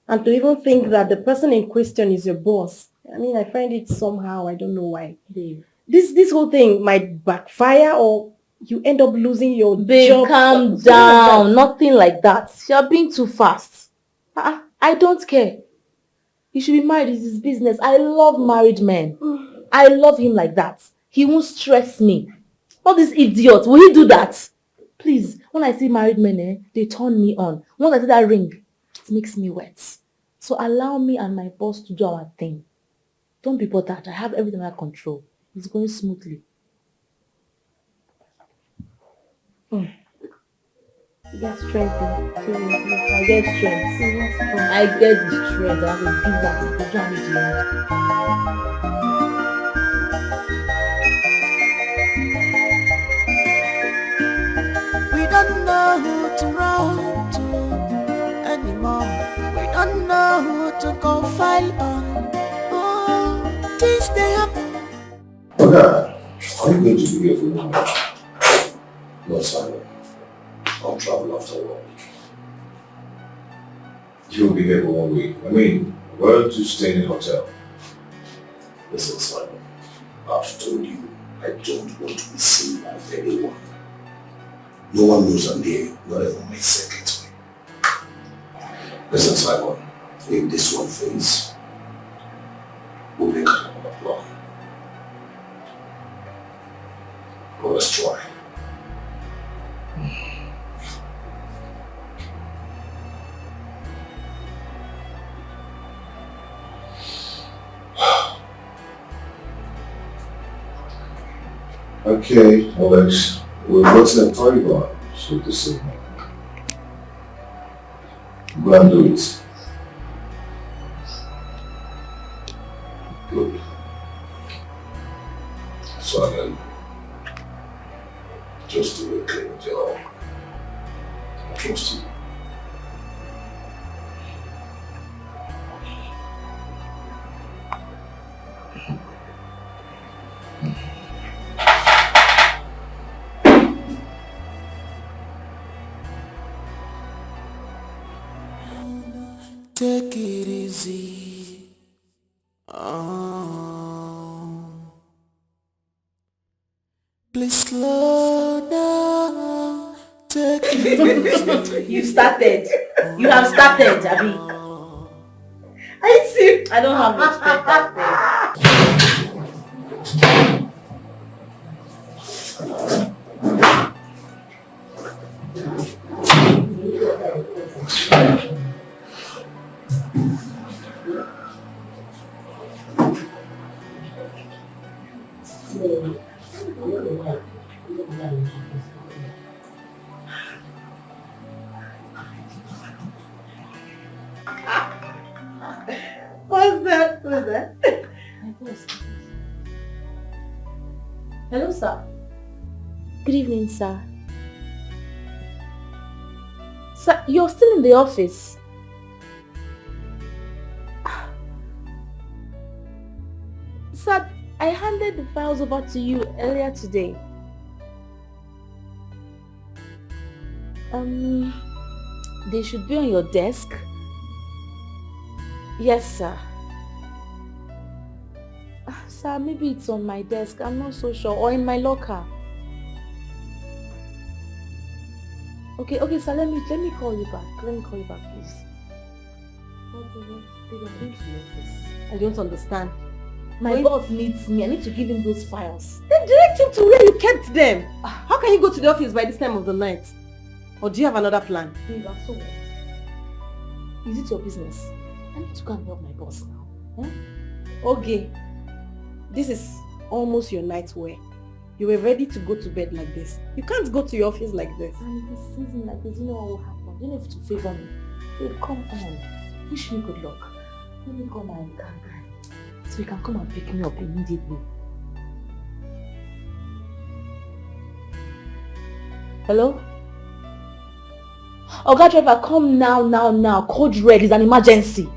And to even think that the person in question is your boss. I mean, I find it somehow, I don't know why. Babe. This whole thing might backfire or you end up losing your job. Babe, calm down. Nothing like that. You're being too fast. I don't care. He should be married. It's his business. I love married men. I love him like that. He won't stress me. All these idiots, will he do that? Please, when I see married men, they turn me on. Once I see that ring, it makes me wet. So allow me and my boss to do our thing. Don't be bothered. I have everything under control. It's going smoothly. You get strength. Seriously. I get strength. I get the strength. I will do that. I will do that. We don't know who to run to anymore. We don't know who to confide on. Oh, things they happen. Okay, are you going to be here for 1 week? No, Simon. I'll travel after 1 week. You'll be here for 1 week. I mean, where do you stay in a hotel? Listen, Simon. I've told you I don't want to be seen by anyone. No one knows I'm here, not even my secretary. Listen, Simon. If this one fails, we'll make another plan. But let's try. Okay, Alex, we're watching a timeline, so this evening. Go and do it. Good. So then, just do a clean job. I trust you. Take it easy. Please slow down. Take it easy. You started. You have started, Abby. I see. I don't have respect that day. What's that? What's that? My boss. Hello, sir. Good evening, sir. Sir, you're still in the office. Sir, I handed the files over to you earlier today. They should be on your desk. Yes, sir. Sir, maybe it's on my desk. I'm not so sure. Or in my locker. Okay, sir. Let me call you back. Let me call you back, please. I don't understand. My boss needs me. I need to give him those files. Then direct him to where you kept them. How can you go to the office by this time of the night? Or do you have another plan? Babe, so what? Is it your business? I need to go and help my boss now. Huh? Okay. This is almost your night wear. You were ready to go to bed like this. You can't go to your office like this. And this season like this, you know what will happen? You don't have to favor me. Babe, come on. Wish me good luck. Let me call my car guy. So he can come and pick me up immediately. Hello? Oga driver, come now. Code red is an emergency.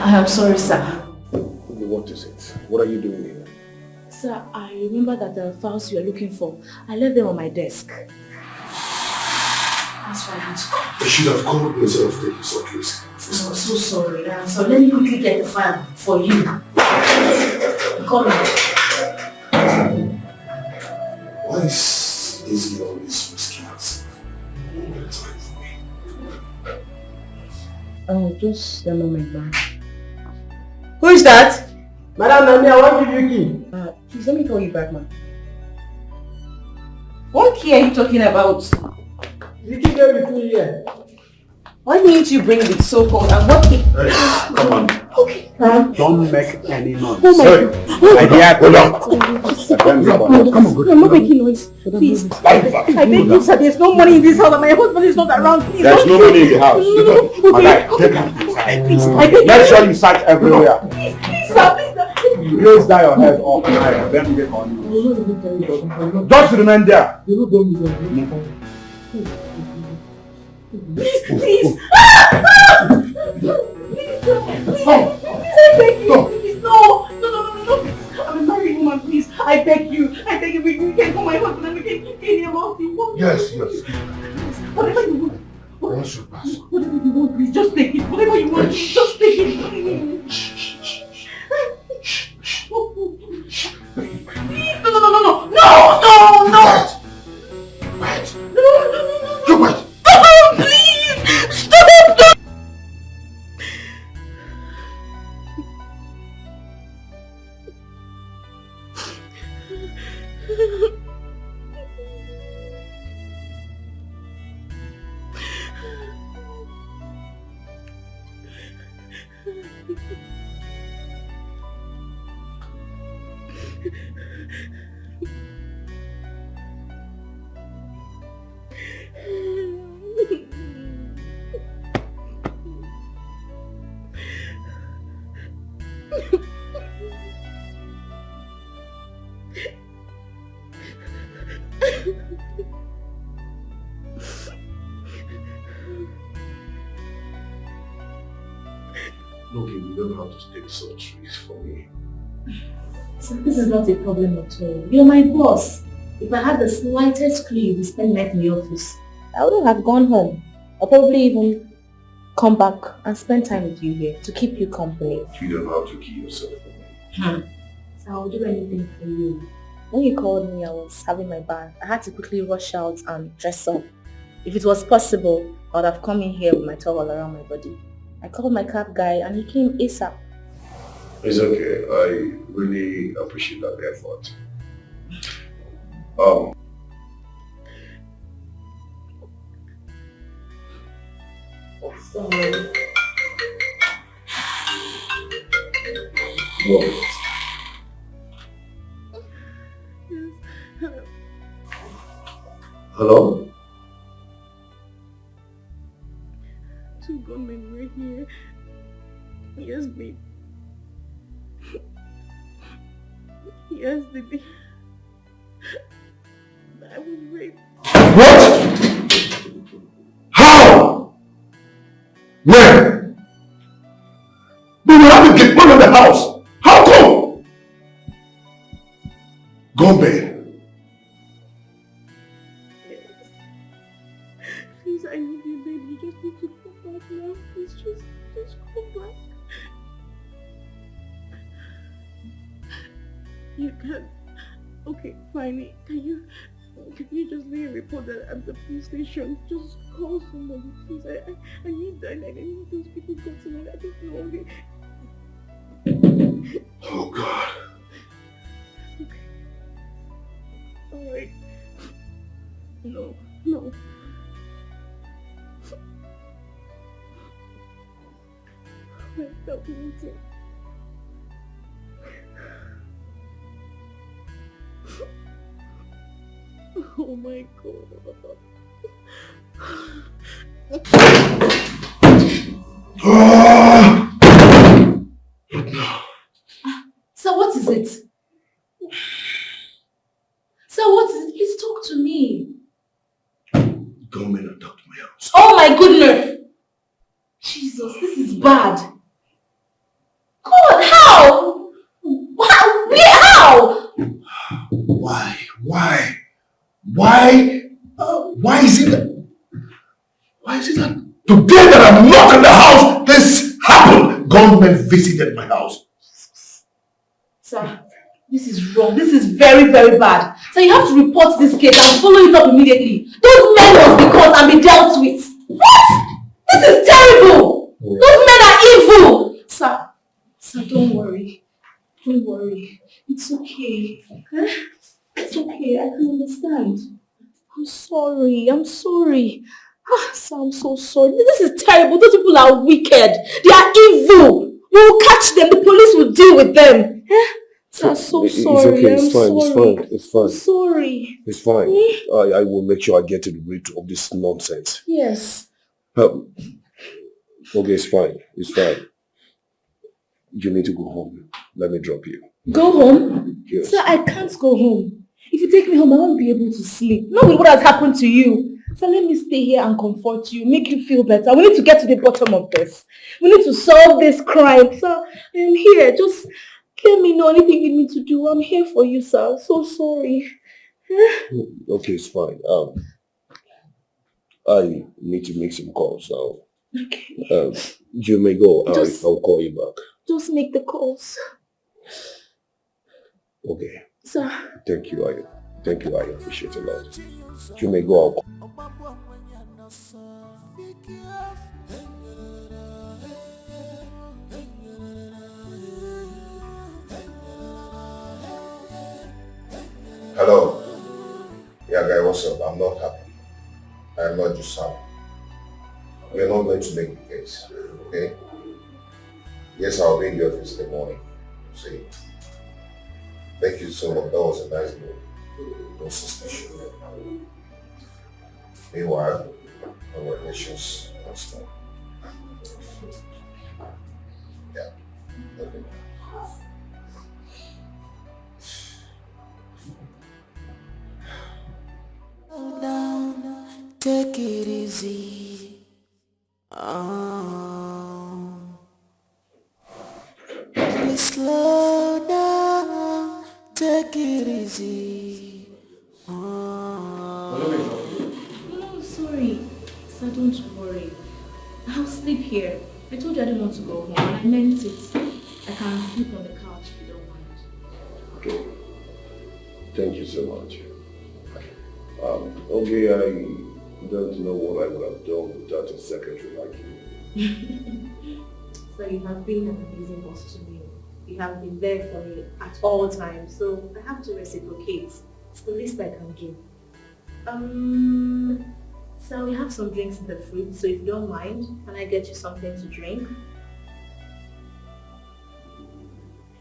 I am sorry, sir. What is it? What are you doing here? Sir, I remember that the files you are looking for, I left them on my desk. That's why I had to come. You should have called me instead of taking such risk. I'm so sorry. So let me quickly get the file for you. Come Why is he always risking himself all the time? Oh, just the moment, man. Who is that? Madam Nami, I want to give you key. Please let me call you back, man. What key are you talking about? The key gave it to me here. Why didn't you bring the so-called and what key? Hey, come on. Okay. Don't make any noise. Oh my God. My dear, Hold on. come on, I'm not making noise. Please. I beg you, sir. There's no money in this house and my husband is not around. Please. There's no money in the house. My guy, take her Please. I beg you. Make sure you search everywhere. Please, sir. Please, sir. Raise down your head up high, then get on you. Just remain there. Please. Please, I beg you. Please, no. I'm a married woman, please. I beg you. We can call my husband and we can keep any amount you want. Yes. Whatever you want. What's your pass? Whatever you want, please. Just take it. Whatever you want, just take it. Please. No. Wait. No. You wait. Oh, please. Stop. Look, you don't have to take such risks for me. So this is not a problem at all. You're my boss. If I had the slightest clue you'd spend night in the office, I wouldn't have gone home. Or probably even come back and spend time with you here to keep you company. You don't have to kill yourself for me. So I'll do anything for you. When you called me, I was having my bath. I had to quickly rush out and dress up. If it was possible, I would have come in here with my towel around my body. I called my cab guy and he came ASAP. It's okay. I really appreciate that effort. Sorry. What? Hello? Two gunmen were here. Yes, babe. Yes, baby. I was raped. What? How? Where? We will have to get one of the house. How come? Gombe. Yes. Please, I need you, babe. You just need to come back now. Please, just come back. You can. Okay, fine. Can you just leave a report that at the police station? Just call somebody, please. I need that. I need those people to come to me. I don't know. Oh God. Okay. Alright. No. Wait, stop eating. Oh my God. So what is it? So what is it? Please talk to me. Gunmen attacked my house. Oh my goodness! Jesus, this is bad. God, how? How? Why is it that today that I'm not in the house, this happened? Gunmen visited my house. Sir, this is wrong. This is very, very bad. So you have to report this case and follow it up immediately. Those men must be caught and be dealt with. What? This is terrible. Yeah. Those men are evil! Sir, don't worry. Don't worry. It's okay. Huh? It's okay. I can understand. I'm sorry. Sir, I'm so sorry. This is terrible. Those people are wicked. They are evil. We will catch them. The police will deal with them. Sir, I'm so sorry. It's okay. It's fine. I'm sorry. It's fine. I will make sure I get to the root of this nonsense. Yes. Okay, it's fine. It's fine. You need to go home. Let me drop you. Go home? Yes. Sir, I can't go home. If you take me home, I won't be able to sleep. Not with what has happened to you. So let me stay here and comfort you, make you feel better. We need to get to the bottom of this. We need to solve this crime. So I'm here. Just let me know anything you need to do. I'm here for you, sir. I'm so sorry. Okay, it's fine. I need to make some calls now. Okay. You may go. I'll call you back. Just make the calls. Okay. Sir. Thank you. I appreciate it a lot. You may go. Hello. Yeah, guy, what's up? I'm not happy. I'm not just happy. We're not going to make the case, okay? Yes, I'll be in the office in the morning. See. Thank you so much. That was a nice move. No suspicion. Meanwhile, our relations are strong. Yeah. Okay. Down, take it easy. Please slow down, take it easy. No, sorry. Sir, don't worry. I'll sleep here. I told you I didn't want to go home, and I meant it. I can sleep on the couch if you don't mind. Okay. Thank you so much. Okay, I don't know what I would have done without a secretary like you. So you have been an amazing boss to me. You have been there for me at all times, so I have to reciprocate. It's the least I can do. So we have some drinks in the fridge, so if you don't mind, can I get you something to drink?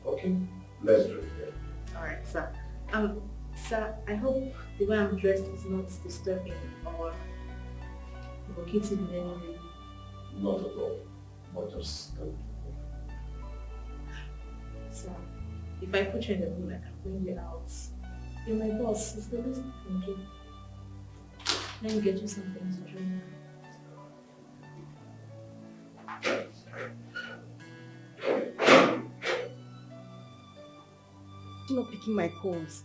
Okay, let's drink. Alright, sir. Sir, I hope the way I'm dressed is not disturbing or provocative in any way. Not at all. But just Sir, if I put you in the room, I can bring you out. You're my boss. It's the least I can do. Let me get you something to drink. You're not picking my calls.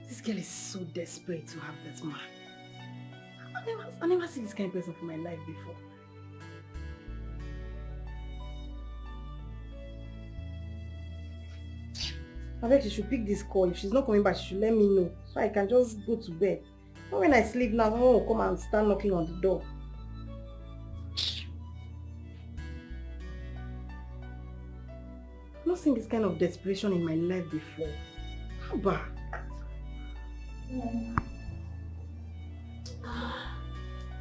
This girl is so desperate to have that man. I never seen this kind of person for my life before. I bet she should pick this call. If she's not coming back, she should let me know so I can just go to bed. But when I sleep now, someone will come and start knocking on the door. I've not seen this kind of desperation in my life before. How bad?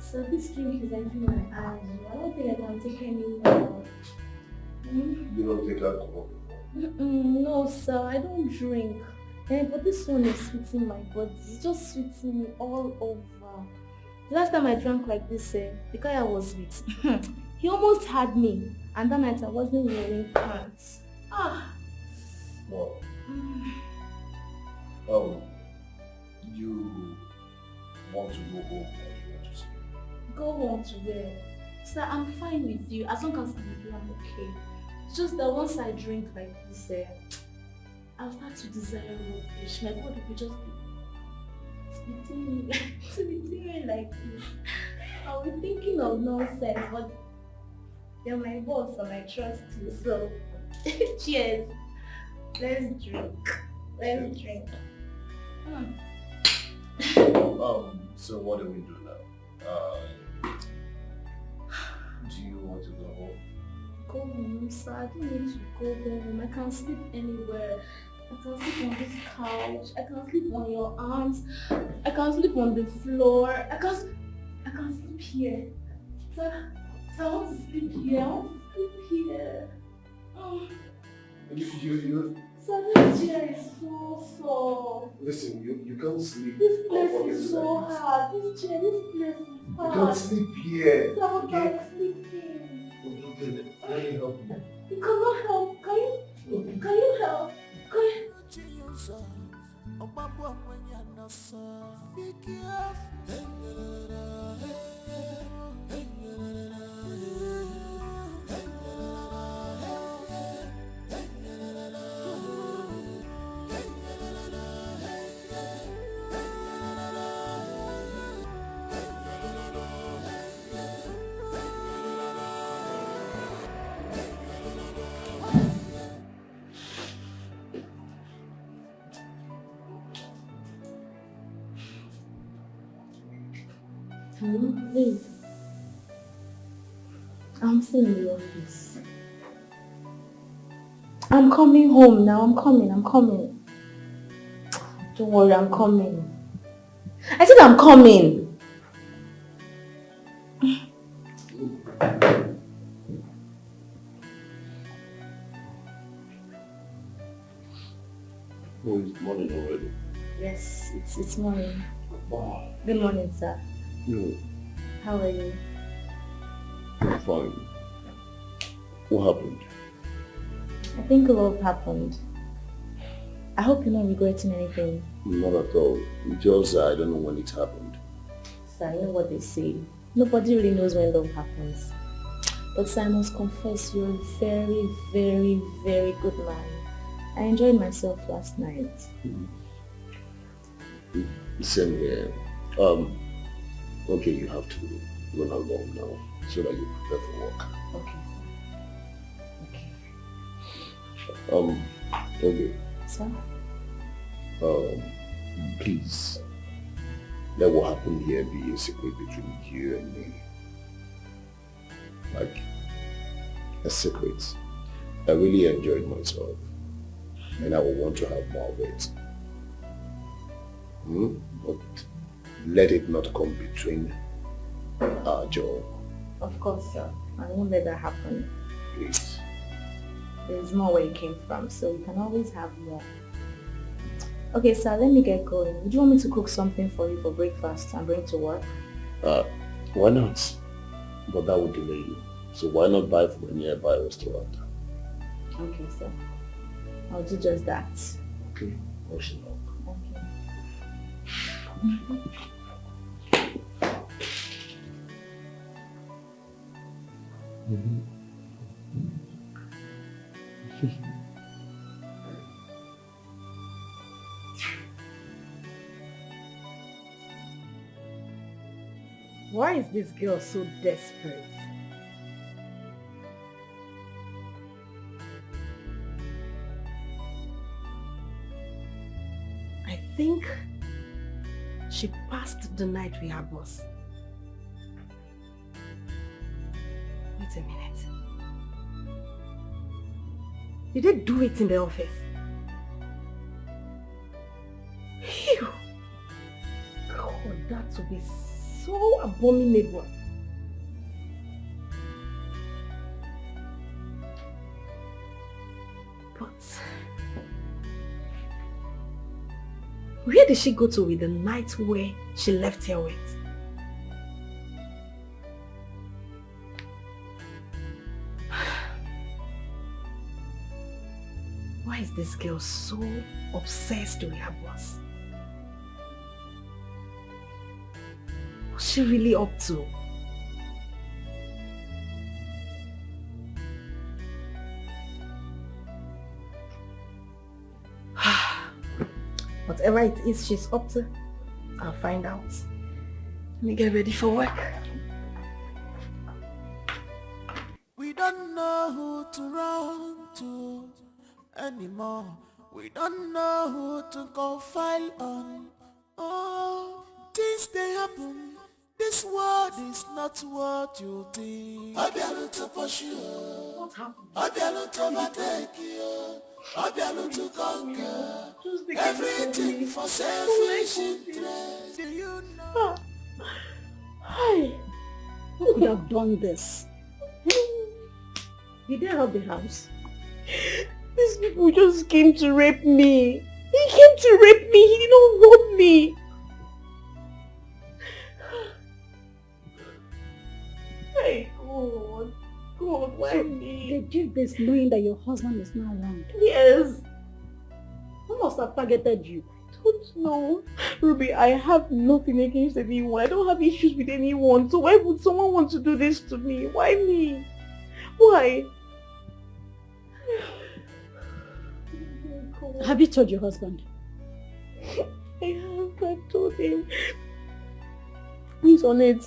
So this drink is entering my eyes. I don't think I can take any more. You don't take alcohol? No, sir, I don't drink. But this one is sweetening my body. It's just sweetening me all over. The last time I drank like this, the guy I was with, he almost had me. And that night I wasn't wearing pants. Well, you want to go home or you want to sleep? Go home to where? Sir, I'm fine with you. As long as I'm with you, I'm okay. It's just that once I drink like this, I'll start to desire rubbish. My body will just be tweeting me like this. I'll be thinking of nonsense, but you're my boss and I trust you, so cheers. Let's drink. So what do we do now? Do you want to go home? Go home, sir. I don't need to go home. I can sleep anywhere. I can sleep on this couch. I can sleep on your arms. I can sleep on the floor. I can sleep here. Sir, I want to sleep here. I want to sleep here. Oh. Sir, this chair is so soft. Listen, you can't sleep. This place is so hard. This place is hard. You can't sleep here. Sir, I'm sleeping. Let me help you. You cannot help. Can you help? Be careful. Hello, please. I'm still in the office. I'm coming home now. I'm coming. Don't worry, I'm coming. I said I'm coming. Oh, it's morning already. Yes, it's morning. Wow. Good morning, sir. No, How are you? I'm fine. What happened? I think love happened. I hope you're not regretting anything. Not at all. Just I don't know when it happened. Sir, you know what they say. Nobody really knows when love happens. But sir, I must confess, you're a very, very, very good man. I enjoyed myself last night. Same here. Okay, you have to run along now so that you prepare for work. Okay. Okay. Sir? Please, let what happened here be a secret between you and me. Like, a secret. I really enjoyed myself, and I will want to have more of it. But let it not come between our job. Of course, sir. I won't let that happen. Please. There's more where you came from, so we can always have more. Okay, sir, let me get going. Would you want me to cook something for you for breakfast and bring to work? Why not? But that would delay you. So why not buy from a nearby restaurant? Okay, sir. I'll do just that. Okay. Wash it up. Why is this girl so desperate? I think she passed the night with her boss. Wait a minute. Did they do it in the office? Phew! God, that would be so abominable. But where did she go to with the nightwear she left here with? Why is this girl so obsessed with her boss? What's she really up to? Whatever it is she's up to, I'll find out. Let me get ready for work. We don't know who to run to anymore. We don't know who to confide on. Oh, things they happen This world is not what you think. Obiano to push you. What happened? Obiano to overtake you. Obiano to conquer. Everything for selfish interest. Do you know? Hi. Who could have done this? Did they rob the house? These people just came to rape me. He came to rape me. He didn't rob me. Hey, God. God, why So me? they did this knowing that your husband is not around. Yes. Who must have targeted you? Don't know. Ruby, I have nothing against anyone. I don't have issues with anyone. So why would someone want to do this to me? Why me? Why? Have you told your husband? I told him. He's on it.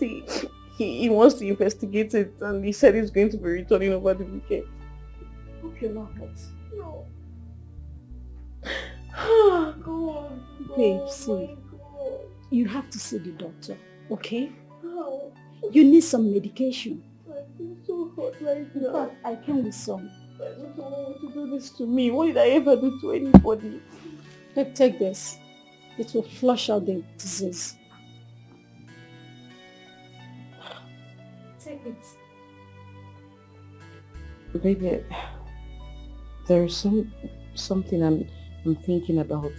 He wants to investigate it and he said he's going to be returning over the weekend. Hope you're not hurt. No. God. Babe, see. You have to see the doctor, okay? How? You need some medication. I feel so hot right In now. fact, I came with some. I don't want to do this to me. What did I ever do to anybody? Take this. It will flush out the disease. Take it. Baby, there's something I'm thinking about,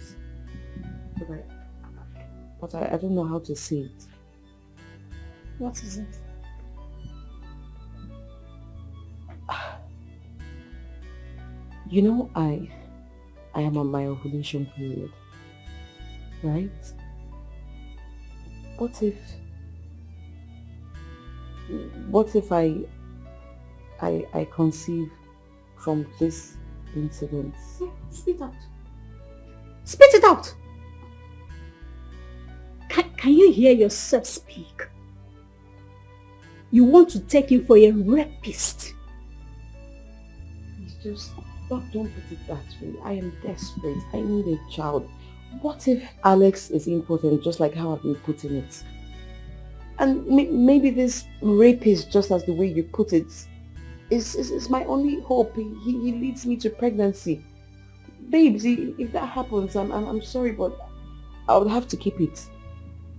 but I don't know how to say it. What is it? You know, I am on my ovulation period, right? What if I conceive from this incident? Spit out. Spit it out! Can you hear yourself speak? You want to take him for a rapist. It's just, don't put it that way. I am desperate. I need a child. What if Alex is impotent, just like how I've been putting it? And maybe this rapist, just as the way you put it, is my only hope. He leads me to pregnancy. Babes, if that happens, I'm sorry, but I would have to keep it.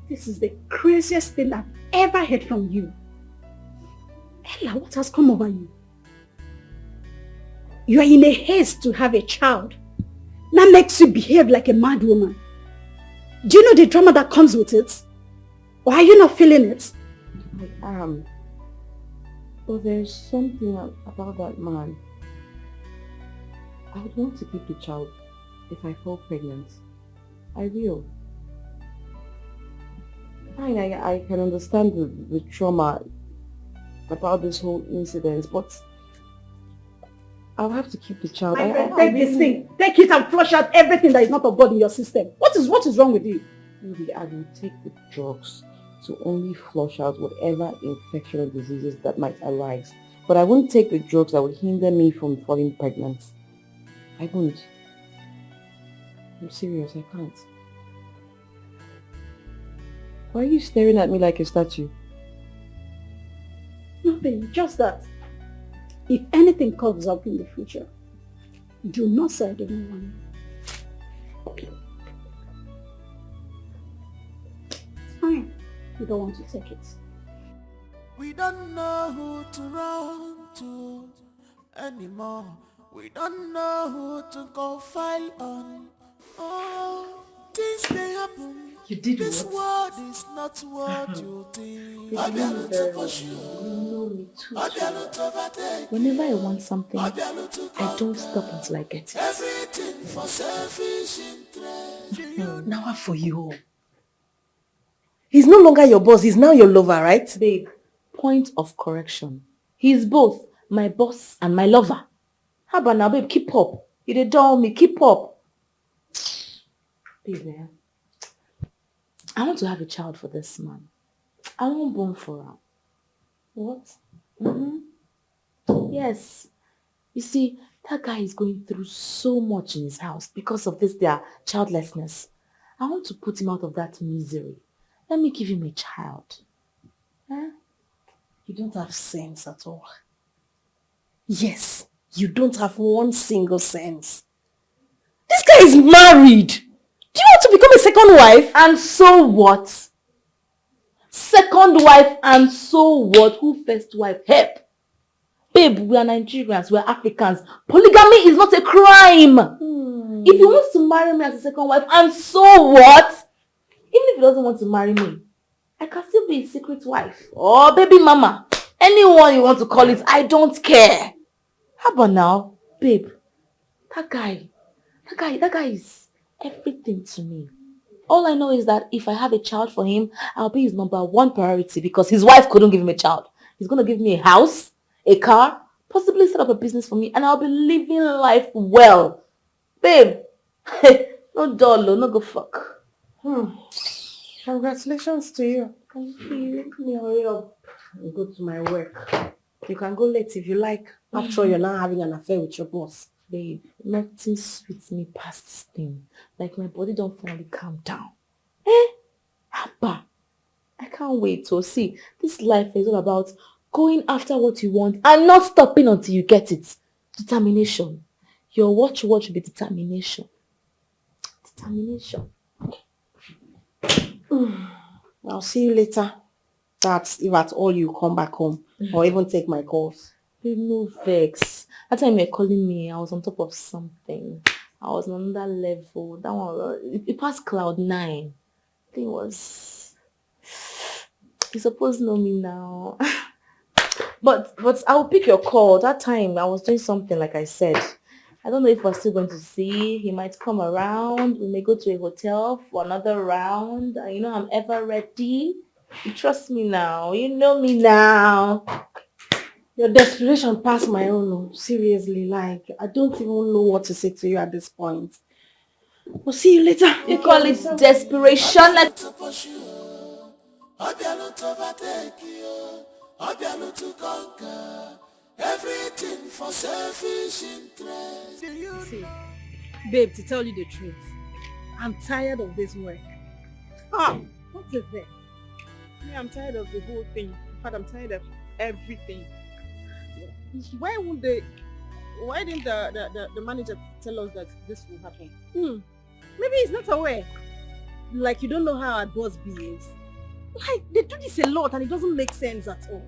This is the craziest thing I've ever heard from you. Ella, what has come over you? You are in a haste to have a child. That makes you behave like a mad woman. Do you know the drama that comes with it? Or are you not feeling it? I am. But there's something about that man. I would want to keep the child if I fall pregnant. I will. Fine, I can understand the trauma about this whole incident, but I'll have to keep the child. My friend, take this thing. Take it and flush out everything that is not of God in your system. What is wrong with you? Maybe I will take the drugs to only flush out whatever infection or diseases that might arise. But I won't take the drugs that would hinder me from falling pregnant. I won't. I'm serious, I can't. Why are you staring at me like a statue? Nothing, just that. If anything comes up in the future, do not say I didn't want it. It's fine. You don't want to take it. We don't know who to run to anymore. We don't know who to confide on. Oh, things they happen. You did This what? world is not what you think. You know me very well. You know me too well. Whenever I want something, I don't stop until I get it. Everything for selfish interest. Now for you. He's no longer your boss, he's now your lover, right? Babe, point of correction. He's both my boss and my lover. How about now, babe? Keep up. You did doll me. Keep up. Babe, I want to have a child for this man. I won't born for her. What? Yes. You see, that guy is going through so much in his house because of their childlessness. I want to put him out of that misery. Let me give him a child. Huh? You don't have sense at all. Yes, you don't have one single sense. This guy is married. Do you want to become a second wife? And so what? Second wife and so what? Who first wife? Help! Babe, we are Nigerians, we are Africans. Polygamy is not a crime. If he wants to marry me as a second wife, and so what? Even if he doesn't want to marry me, I can still be his secret wife. Or baby mama. Anyone you want to call it, I don't care. How about now? Babe, that guy is everything to me. All I know is that if I have a child for him, I'll be his number one priority because his wife couldn't give him a child. He's going to give me a house, a car, possibly set up a business for me, and I'll be living life well. Babe, no dollar, no go fuck. Congratulations to you. Thank you. Let me hurry up. I'll go to my work. You can go late if you like. After all, you're now having an affair with your boss. Babe, nothing sweets me past this thing. Like my body don't finally calm down. Abba, I can't wait to see. This life is all about going after what you want and not stopping until you get it. Determination. Your watch will be determination. Determination. I'll see you later. That's if at all you come back home or even take my calls. Babe, no vex. That time you were calling me, I was on top of something. I was on another level. That one, it passed cloud 9. I think it was... You're supposed to know me now. But I'll pick your call. That time I was doing something like I said. I don't know if we're still going to see. He might come around. We may go to a hotel for another round. And you know I'm ever ready. You trust me now. You know me now. Your desperation passed my own. Seriously, like, I don't even know what to say to you at this point. We'll see you later. You call it desperation? Obio to overtake you, Obio to conquer, everything for selfish interest. See, babe, to tell you the truth, I'm tired of this work. What is it? Yeah, I'm tired of the whole thing. In fact, I'm tired of everything. Why didn't the manager tell us that this will happen? Maybe he's not aware. Like, you don't know how our boss behaves. Like, they do this a lot and it doesn't make sense at all.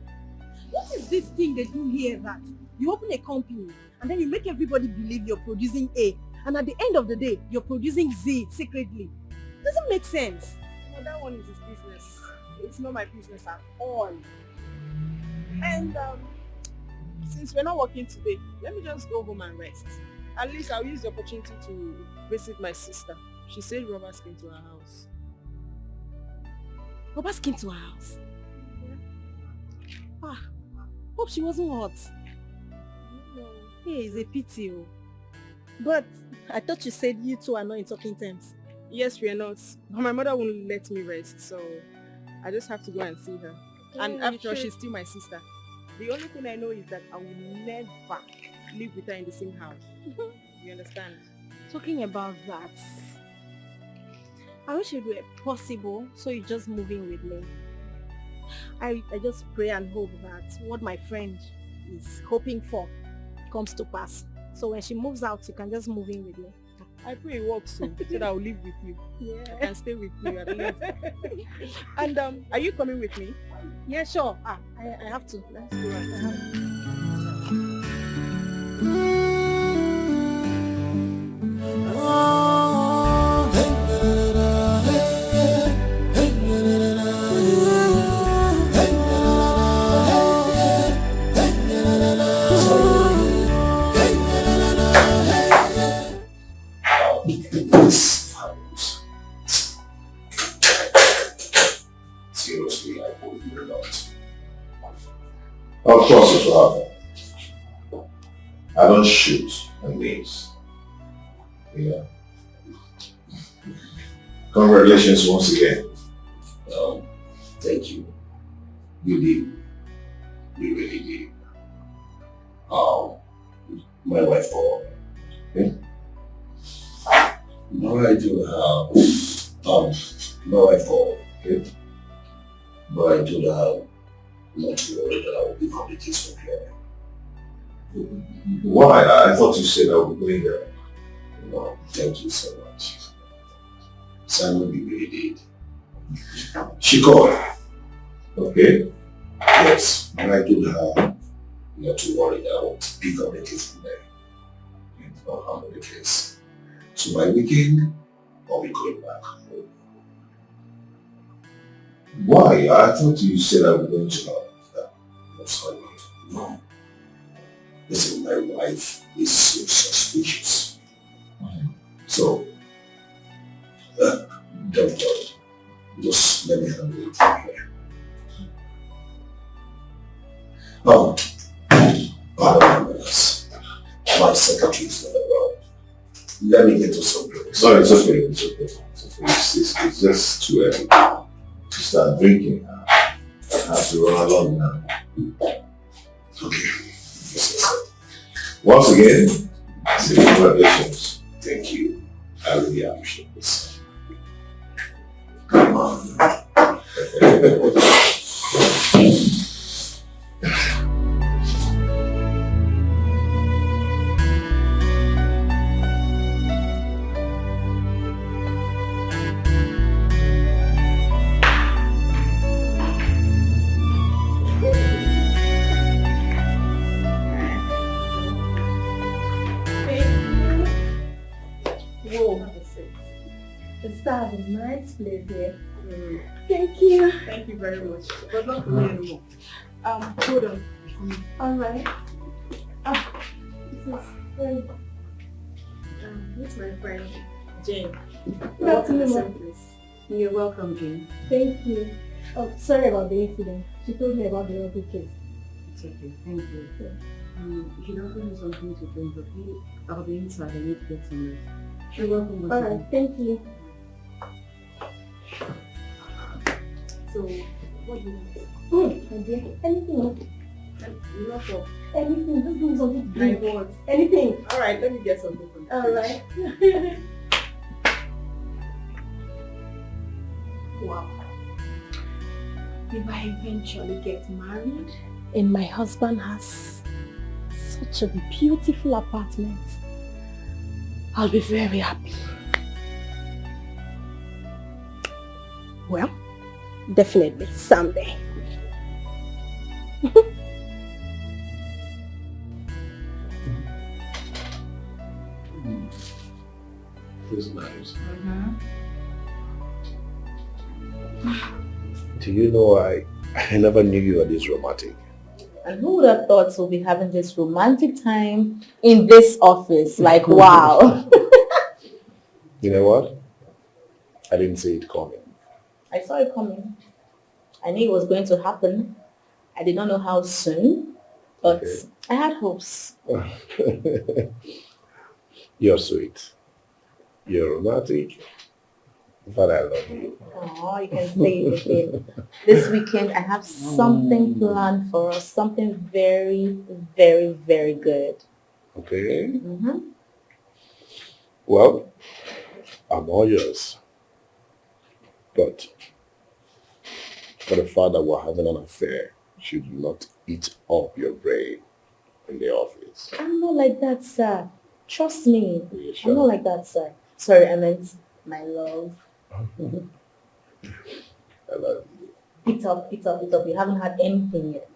What is this thing they do here that you open a company and then you make everybody believe you're producing A, and at the end of the day, you're producing Z secretly? It doesn't make sense. No, that one is his business. It's not my business at all. And since we're not working today, let me just go home and rest. At least I'll use the opportunity to visit my sister. She said robbers came to her house. Robbers came to her house? Yeah. Hope she wasn't hot. No. Hey, it's a pity. But I thought you said you two are not in talking terms. Yes, we are not. But my mother won't let me rest, so I just have to go and see her. And after all, she's still my sister. The only thing I know is that I will never live with her in the same house. You understand? Talking about that, I wish it were possible so you just move in with me. I just pray and hope that what my friend is hoping for comes to pass. So when she moves out, you can just move in with me. I pray it works so that I'll live with you. Yeah. I can stay with you at least. And are you coming with me? Yeah, sure. I have to. Let's go. I have to. Seriously, I believe it or not. Of course it will happen. I don't shoot and miss. Yeah. Congratulations once again. Thank you. You did. You really did. My wife Okay? No, I do have my wife Okay? but I told her not to worry that I will pick up the case from here. Why? I thought you said I would be going there. No, thank you so much. Simon, we really did. She called. Okay? Yes, and I told her not to worry that I will pick up the case from there. And I'll handle the case. So by weekend, I'll be going back home. Why? I thought you said I was going to that. No, sorry. No. Listen, my wife is so suspicious. So, don't worry. Just let me handle it from here. Pardon me, my secretary is not around. Let me get to some drinks. No, it's okay. It's okay. It's just too early to start drinking. I have to run along now. Okay. Once again, I say congratulations. Thank you. I really appreciate this. Come on. That's a nice place here. Thank you. Thank you very much. But not for me anymore. Hold on. Alright. This is friend. This is my friend, Jane. Welcome. You're welcome, Jane. Thank you. Oh, sorry about the incident. She told me about the other case. It's okay. Thank you. You should offer me something to drink, okay? I'll be inside. I need to get some rest. You're welcome. Alright, thank you. So, what do you want? My dear, anything. Not of Anything, just give me something to drink. my words. Anything. Alright, let me get something from the Alright. Wow. If I eventually get married and my husband has such a beautiful apartment, I'll be very happy. Well, definitely someday. This is nice. Do you know, I never knew you were this romantic. And who would have thought we'll be having this romantic time in this office? Like, wow. You know what? I didn't see it coming. I saw it coming. I knew it was going to happen. I did not know how soon, but Okay. I had hopes. You're sweet. You're romantic. But I love you. Oh, you can say it again. This weekend, I have something planned for us. Something very, very, very good. Okay? Mm-hmm. Well, I'm all yours. But for the fact that we're having an affair, you should not eat up your brain in the office. I'm not like that, sir. Trust me. Are you I'm sure? not like that, sir. Sorry, I meant my love. I love you. Eat up, eat up, eat up. You haven't had anything yet.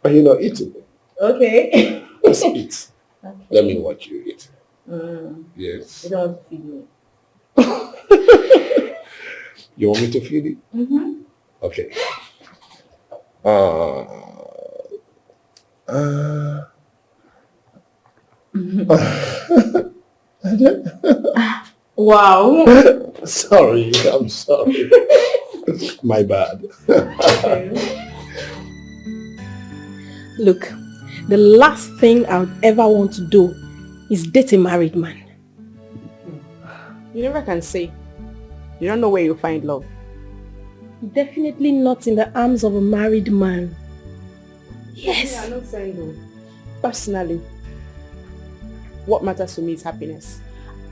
But you know, eat it. Okay. Just eat. Okay. Let me watch you eat. Yes. You don't want to feed me. You want me to feed it? Mm-hmm. Okay. Wow. Sorry, I'm sorry. My bad. Look, the last thing I would ever want to do is date a married man. You never can say. You don't know where you'll find love. Definitely not in the arms of a married man. Yes. Yeah, I'm not saying no. Personally, what matters to me is happiness.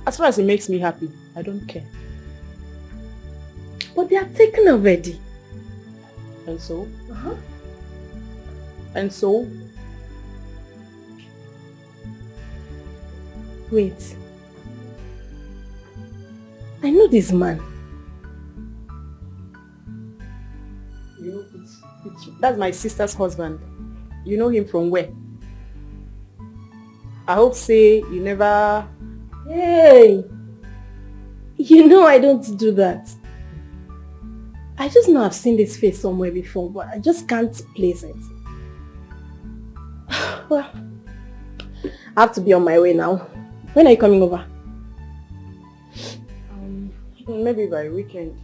As far as it makes me happy, I don't care. But they are taken already. And so? And so? Wait. I know this man. You know, that's my sister's husband. You know him from where? I hope say you never... Hey! You know I don't do that. I just know I've seen this face somewhere before, but I just can't place it. Well, I have to be on my way now. When are you coming over? Maybe by weekend.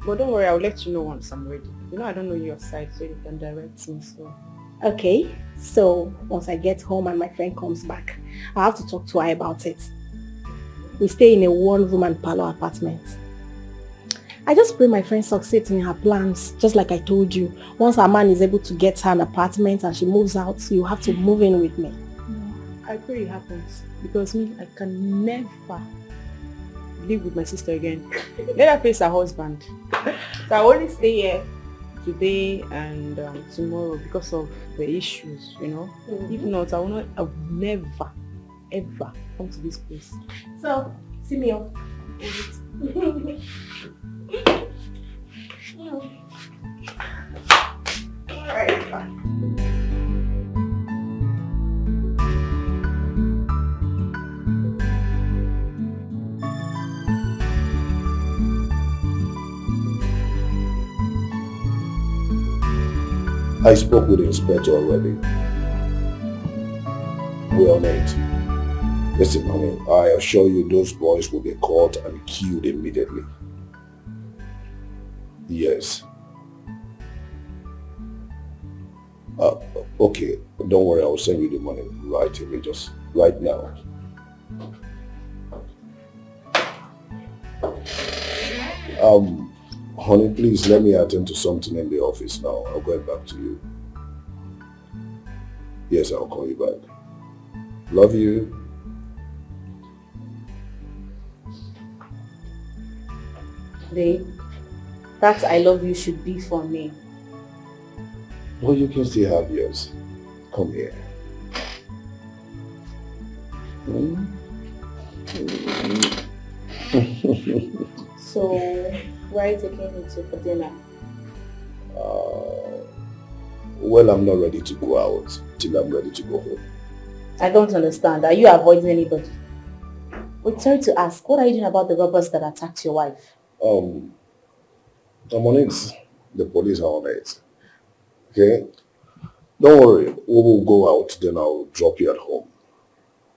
But don't worry, I'll let you know once I'm ready. You know I don't know your side, so you can direct me, so... Okay, so once I get home and my friend comes back, I have to talk to her about it. We stay in a one-room and parlor apartment. I just pray my friend succeeds in her plans, just like I told you. Once her man is able to get her an apartment and she moves out, you have to move in with me. No, I pray it happens. Because me, I can never live with my sister again. Let her face her husband. So I only stay here today and tomorrow because of the issues, you know. If not, I will never, ever come to this place. So, see me off. Alright, bye. I spoke with the inspector already. We're on it. Listen, honey, I assure you those boys will be caught and killed immediately. Yes. Okay, don't worry, I'll send you the money right away, just right now. Honey, please let me attend to something in the office now. I'll get back to you. Yes, I'll call you back. Love you. Babe, that I love you should be for me. Well, you can still have yours. Come here. So, where are you taking me to for dinner? Well, I'm not ready to go out till I'm ready to go home. I don't understand. Are you avoiding anybody? Wait, sorry to ask, what are you doing about the robbers that attacked your wife? I'm on it. The police are on it. Okay? Don't worry. We will go out, then I'll drop you at home.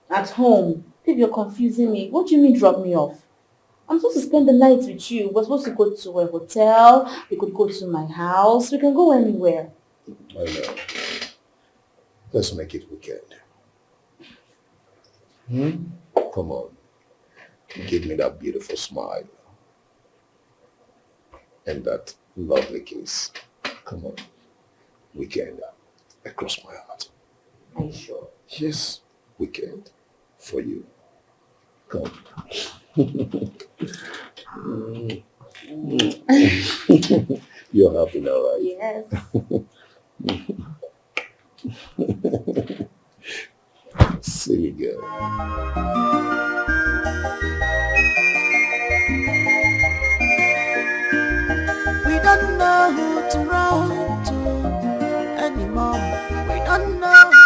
At home? Babe, you're confusing me. What do you mean drop me off? I'm supposed to spend the night with you. We're supposed to go to a hotel. We could go to my house. We can go anywhere. I know. Let's make it weekend. Come on. Give me that beautiful smile. And that lovely kiss. Come on. Weekend. Across my heart. Are you sure? Yes. Weekend. For you. Come. You're happy now, right? Yes. Silly girl. We don't know who to run to anymore. We don't know who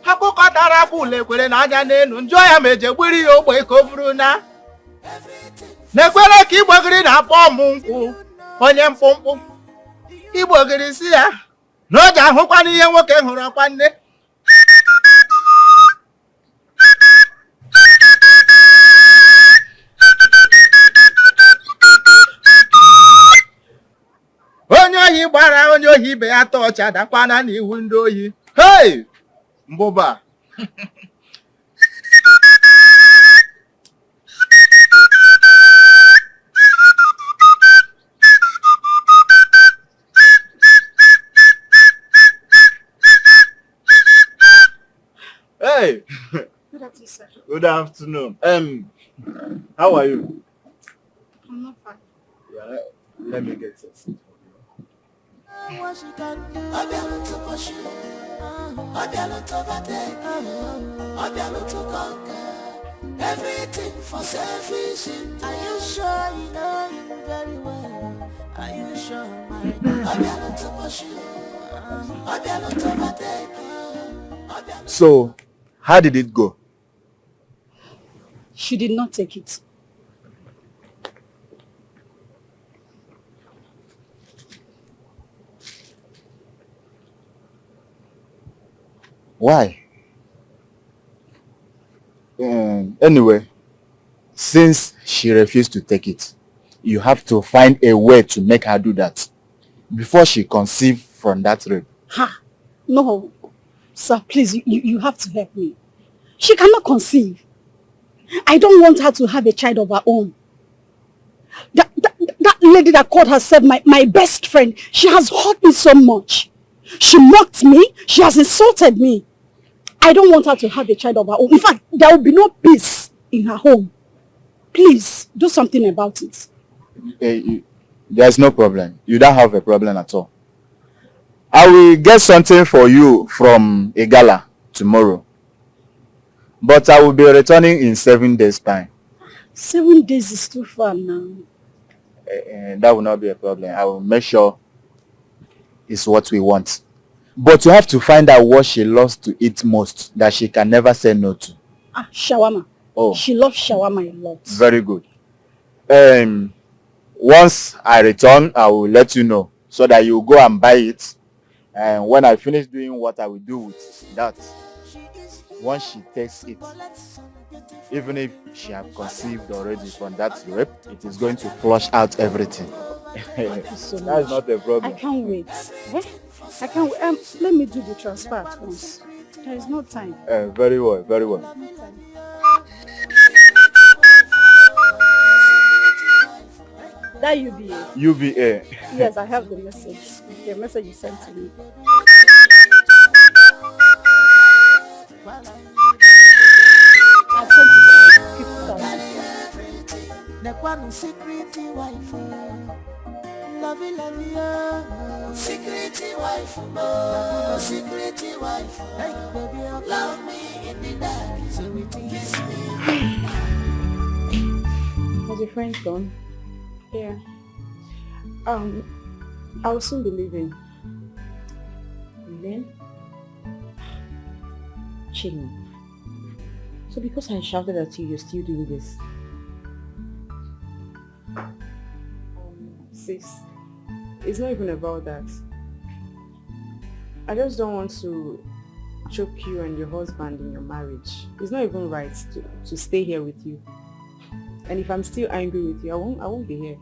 akụkọ tara bụla ekwere na anya n'elu njọ ya ma eje gbiri ya ogbe ka o buru na n'ekwere ka igbogiri na-akpọ ọmụ nkwụ onye mkpụmkpụ igbogiri si ya na o ji ahụkwana ihe nwoke hụrụ ọkwa nne onye ohi gbara onye ohi ibe ya tọọcha dakwana n'ihu ndị ohi. Hey! Mbụba. sir. Good afternoon. How are you? I'm not fine. Yeah, let me get some seat for you. What she can do, Obiano to push you, Obiano to overtake, Obiano to conquer, everything for selfish. Are you sure you know him very well? Are you sure, my Obiano to push you, Obiano to overtake, So, how did it go? She did not take it. Why? Anyway, since she refused to take it, you have to find a way to make her do that before she conceive from that rape. Ha! No. Sir, please, you have to help me. She cannot conceive. I don't want her to have a child of her own. That lady that called herself my best friend, she has hurt me so much. She mocked me. She has insulted me. I don't want her to have a child of her own. In fact, there will be no peace in her home. Please, do something about it. There's no problem. You don't have a problem at all. I will get something for you from a gala tomorrow. But I will be returning in 7 days' time. 7 days is too far now. That will not be a problem. I will make sure it's what we want. But you have to find out what she loves to eat most that she can never say no to. Shawarma. Oh. She loves shawarma a lot. Very good. Once I return, I will let you know so that you go and buy it. And when I finish doing what I will do with that, once she takes it, even if she has conceived already from that rape, it is going to flush out everything. So that is not a problem. I can't wait. I can't wait. Let me do the transfer at once. There is no time. Very well, very well. No time. That UBA. UBA. Yes, I have the message. The message you sent to me. I sent it to 50,000. the one secret wife, lovey, secret wife, hey baby, love me in the dark, so it kiss me. Has your friend gone? Yeah. I will soon be leaving. Leaving? Chilling. So because I shouted at you, you're still doing this? Sis, it's not even about that. I just don't want to choke you and your husband in your marriage. It's not even right to stay here with you. And if I'm still angry with you, I won't be here.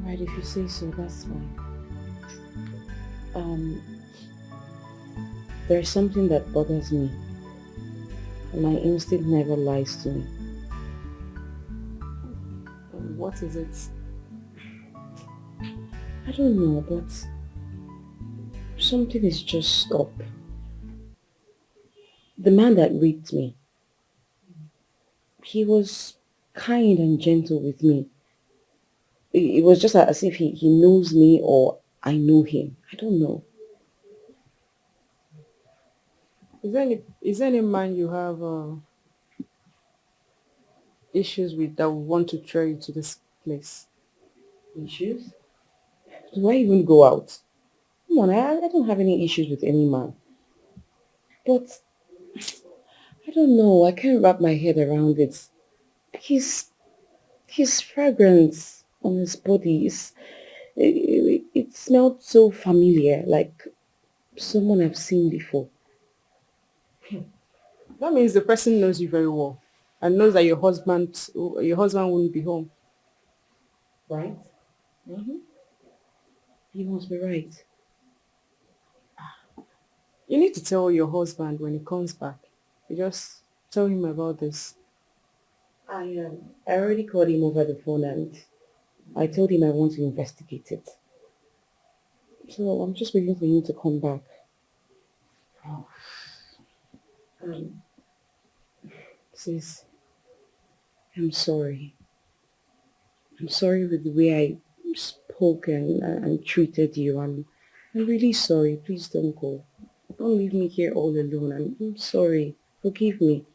Alright, if you say so, that's fine. There's something that bothers me. And my instinct never lies to me. What is it? I don't know, but something is just up. The man that raped me, he was kind and gentle with me. It was just as if he knows me or I know him. I don't know. Is there any man you have issues with that would want to throw you to this place? Issues? Do I even go out? Come on, I don't have any issues with any man. But I don't know, I can't wrap my head around it. His fragrance on his body, it smelled so familiar, like someone I've seen before. That means the person knows you very well and knows that your husband wouldn't be home. Right? Mm-hmm. You must be right. You need to tell your husband when he comes back. You just tell him about this. I already called him over the phone and I told him I want to investigate it. So I'm just waiting for him to come back. Oh. Sis, I'm sorry. I'm sorry with the way I spoke and treated you. I'm really sorry. Please don't go. Don't leave me here all alone. I'm sorry. Forgive me.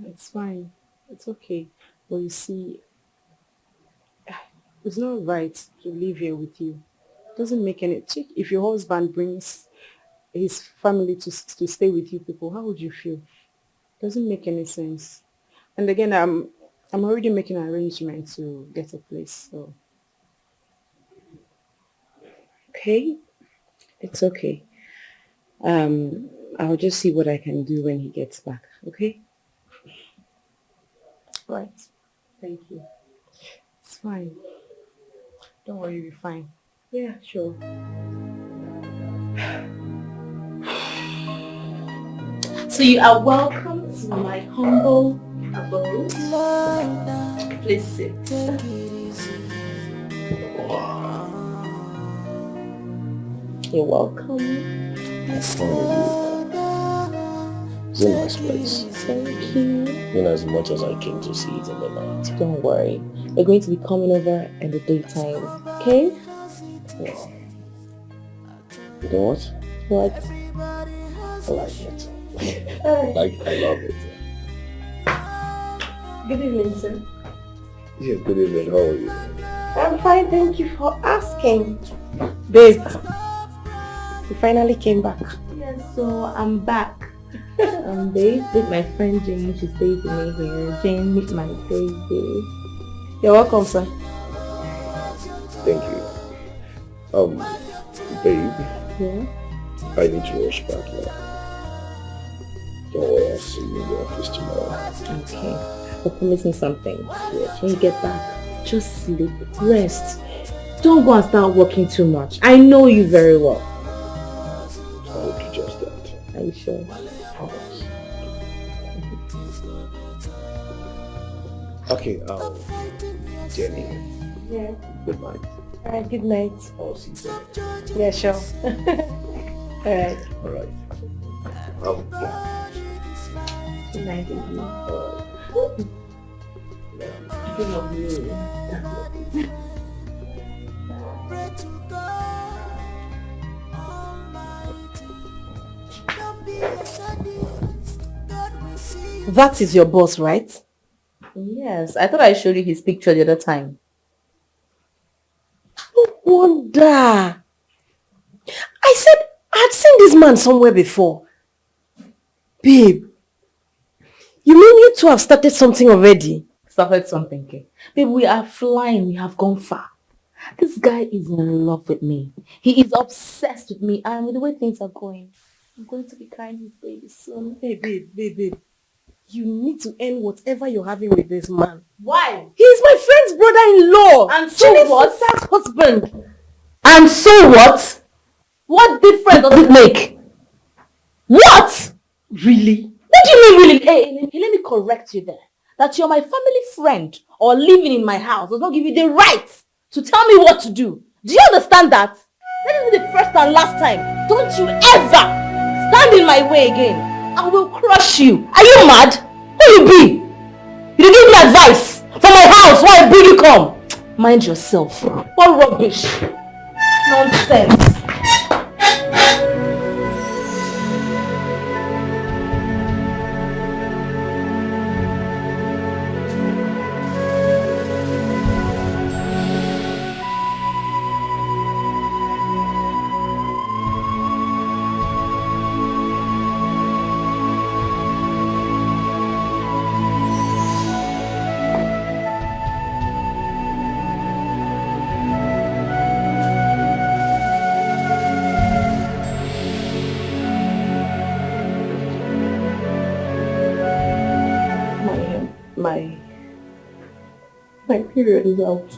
It's fine. It's okay. But you see, it's not right to live here with you. It doesn't make any... If your husband brings his family to stay with you people, how would you feel? It doesn't make any sense. And again, I'm already making an arrangement to get a place, so... Okay? It's okay. I'll just see what I can do when he gets back, okay? Right. Thank you. It's fine. Don't worry, you'll be fine. Yeah, sure. So you are welcome to my humble abode. Please sit. You're welcome. It's a nice place. Thank you. In as much as I came to see it in the night. Don't worry. We're going to be coming over in the daytime. Okay? Wow. You know what? What? I like it. I love it. Good evening, sir. Yeah, good evening. How are you? I'm fine, thank you for asking. Babe, you finally came back. Yes, so I'm back. Babe, with my friend Jane. She stays with me here. Jane, meet my baby. You're welcome, sir. Thank you. Babe, Yeah? I need to rush back now. Don't worry, I'll see you in the office tomorrow. Okay. But promise me something. When you get back, just sleep, rest. Don't go and start working too much. I know you very well. I will do just that. Are you sure? Okay, Jenny. Yeah. Good night. Alright, good night. I'll see you soon. Yeah, sure. Alright. Alright. Good night, baby. Alright. Think of me. That is your boss, right? Yes, I thought I showed you his picture the other time. No wonder. I said I'd seen this man somewhere before. Babe, you mean you two have started something already? Started something, okay? Babe, we are flying. We have gone far. This guy is in love with me. He is obsessed with me, and with the way things are going, I'm going to be carrying his baby soon. Hey, babe. You need to end whatever you're having with this man. Why? He's my friend's brother-in-law. And so Jenny's what? sister's husband. And so what? What difference does it make? What? Really? What do you mean really? Hey, let me correct you there. That you're my family friend or living in my house does not give you the right to tell me what to do. Do you understand that? Let it be the first and last time. Don't you ever stand in my way again. I will crush you. Are you mad? Who you be? You give me advice from my house why I bring you come. Mind yourself. What rubbish. Nonsense. My period is out.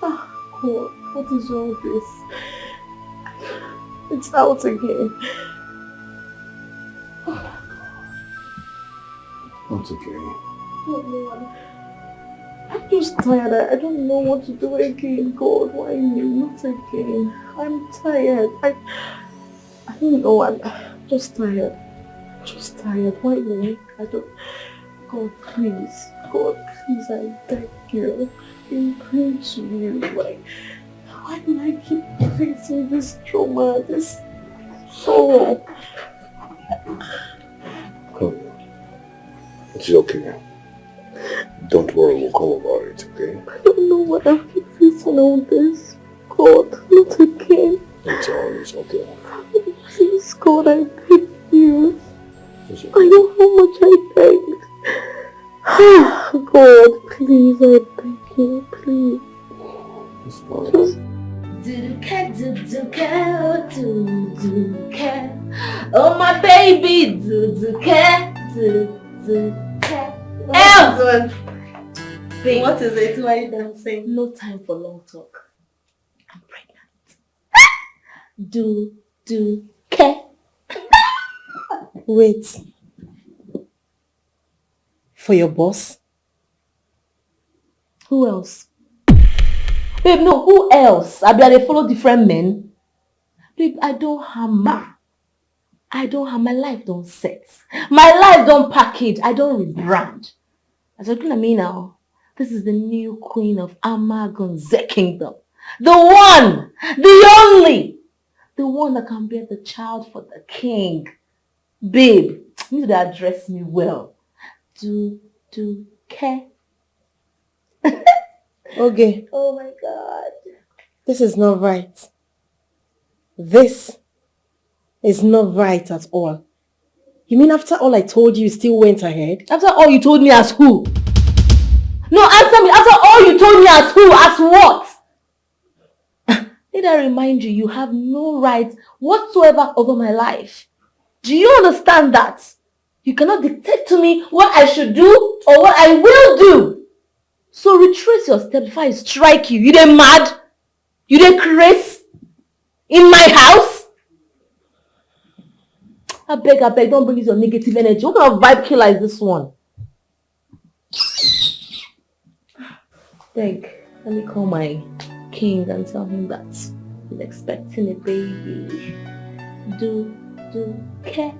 Ah, God, what is all this? It's out again. It's okay. Oh, Lord. I'm just tired. I don't know what to do again. God, why me? Not again. I'm tired. I don't know. I'm Just tired. Just tired. Why me? I don't... God, please. God, please, I beg you. I'm praying to you. Why do I keep facing this trauma, this sorrow? Come. It's okay. Don't worry, we'll come about it, okay? I don't know why I keep facing all this. God, not again. It's okay. Please, God, I beg you. It's okay. I know how much I begged. God, please, I beg you, please. It's fine. Just... Oh my baby, Babe, what is it? Why are you dancing? No time for long talk. I'm pregnant. Care. Wait. For your boss? Who else? Babe, no, who else? They follow different men. Babe, I don't hammer. My life don't set. My life don't package. I don't rebrand. As you're looking at me now, this is the new queen of Amagonze Kingdom. The one, the only, the one that can bear the child for the king. Babe, you need to address me well. Care. Okay. Oh my God. This is not right. This is not right at all. You mean after all I told you, you still went ahead? After all you told me as who? No, answer me. After all you told me as who? As what? Did I remind you, you have no right whatsoever over my life. Do you understand that? You cannot dictate to me what I should do or what I will do. So retrace your steps before I strike you. You dey mad? You dey crazy? In my house? I beg, don't bring your negative energy. What kind of vibe killer is this one? Beg, let me call my king and tell him that he's expecting a baby. Care.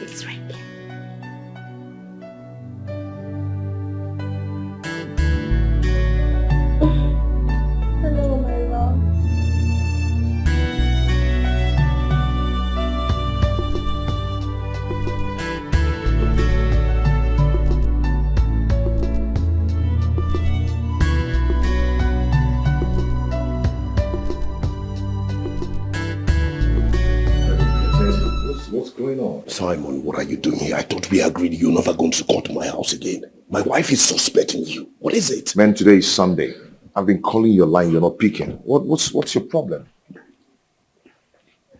It's right there. Hello, my love. What's going on? Simon, what are you doing here? I thought we agreed you're never going to come to my house again. My wife is suspecting you. What is it? Man, today is Sunday. I've been calling your line, you're not picking. What's your problem?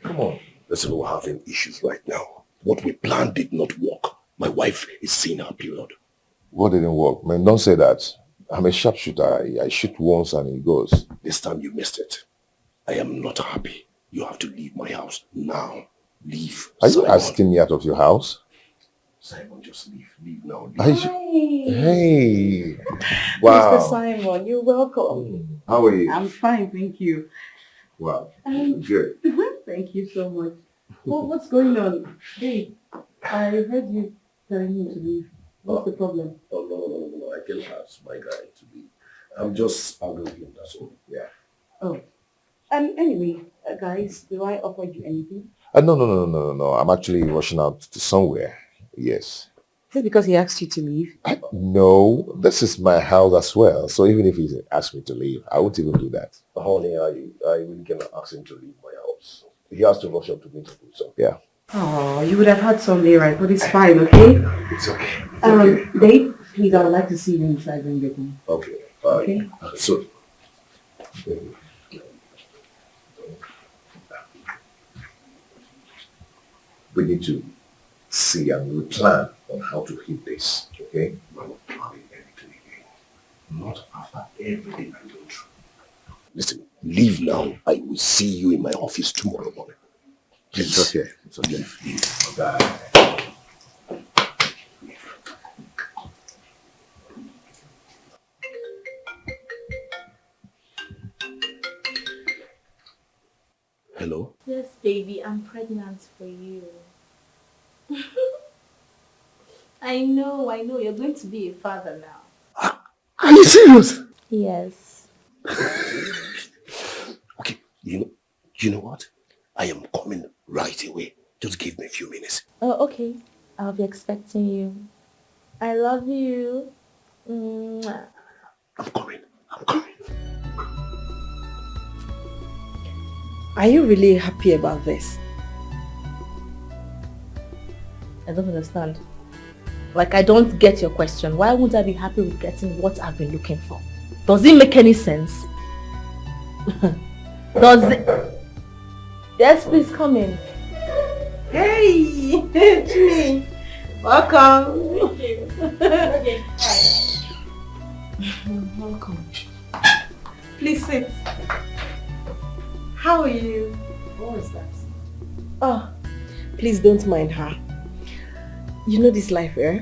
Come on. Listen, we're having issues right now. What we planned did not work. My wife is seeing her period. What didn't work? Man, don't say that. I'm a sharpshooter. I shoot once and it goes. This time you missed it. I am not happy. You have to leave my house now. Leave. Are Simon. you asking me out of your house? Simon, just leave. Leave now. Leave. Hey. Wow. Mr. Simon, you're welcome. How are you? I'm fine, thank you. Wow. Good. Thank you so much. What's going on? Hey, I heard you telling him to leave. What's the problem? Oh, no. I can ask my guy to leave. I'm just angry with him, that's all. Yeah. Oh. Anyway, guys, do I offer you anything? No. I'm actually rushing out to somewhere. Yes. Is it because he asked you to leave? No, this is my house as well. So even if he asked me to leave, I won't even do that. Honey, I really cannot ask him to leave my house. He has to rush up to meet me. So yeah. Oh, you would have had Sunday, right? But it's fine, okay? It's okay. It's okay. Dave, please, I would like to see you inside when you get home. Okay. Okay. So, we need to see and we plan on how to hit this, okay? We're not planning anything again. Not after everything I go through. Listen, leave now. I will see you in my office tomorrow morning. Please. It's okay. It's okay. Leave. Bye. baby, I'm pregnant for you. I know, you're going to be a father now. Are you serious? Yes. Okay, you know what? I am coming right away. Just give me a few minutes. Oh, okay. I'll be expecting you. I love you. Mwah. I'm coming. I'm coming. Are you really happy about this? I don't understand. Like, I don't get your question. Why wouldn't I be happy with getting what I've been looking for? Does it make any sense? Does it? Yes, please come in. Hey, Jimmy. Welcome. Thank you. Okay. Welcome. Please sit. How are you? What was that? Oh, please don't mind her. You know this life, eh?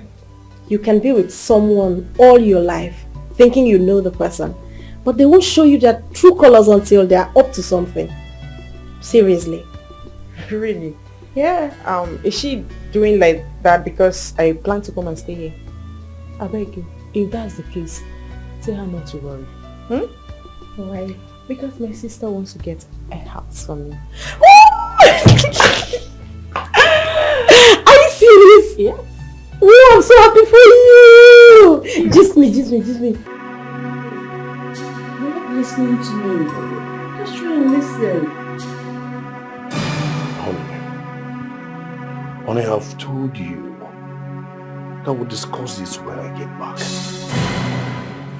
You can be with someone all your life, thinking you know the person, but they won't show you their true colors until they are up to something. Seriously. Really? Yeah. Is she doing like that because I plan to come and stay here? I beg you, if that's the case, tell her not to worry. Why? Because my sister wants to get a house for me. Are you serious? Yes. Oh, I'm so happy for you! Just me. You're not listening to me. Just try and listen. Honey, I've told you that we'll discuss this when I get back.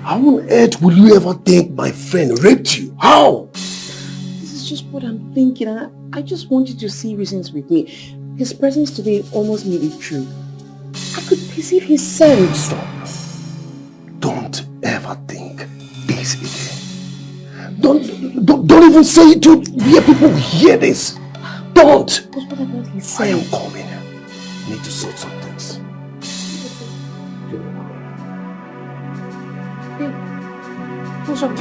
How on earth will you ever think my friend raped you? How? This is just what I'm thinking, and I just want you to see reasons with me. His presence today almost made it true. I could perceive his scent. Stop. Don't ever think this again. Don't even say it to where people hear this. Don't. But what about his I am scent? coming. I need to sort some things. What's up?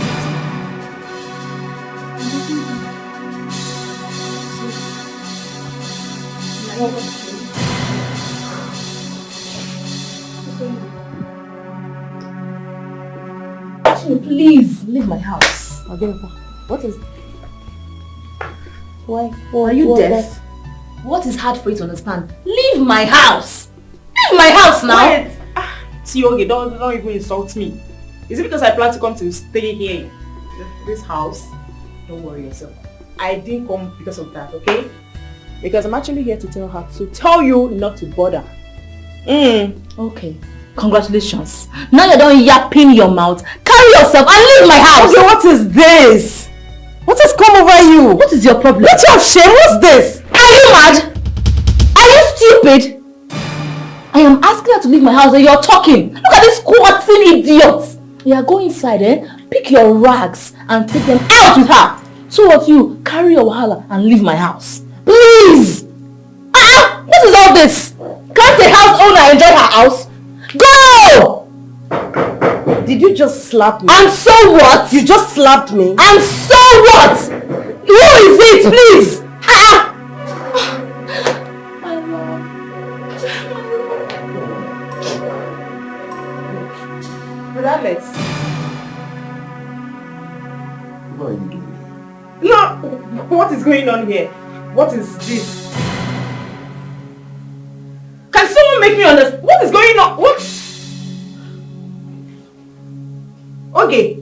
Please leave my house. What is? Why? Are you deaf? What is hard for you to understand? Leave my house. Leave my house now. Wait. See, okay, don't even insult me. Is it because I plan to come to stay here in this house? Don't worry yourself. I didn't come because of that, okay? Because I'm actually here to tell you not to bother. Okay. Congratulations. Now you're done yapping your mouth. Carry yourself and leave my house. Okay, what is this? What has come over you? What is your problem? Don't you have shame? What's this? Are you mad? Are you stupid? I am asking her to leave my house and you're talking. Look at this squatting idiot. Yeah, go inside, pick your rags and take them out with her. So of you, carry your wahala and leave my house. Please! What is all this? Can't a house owner enjoy her house? Go! Did you just slap me? And so what? You just slapped me. And so what? Who is it, please? My love. But Alex. What are you doing? No! What is going on here? What is this? Can someone make me understand? What is going on? What? Okay.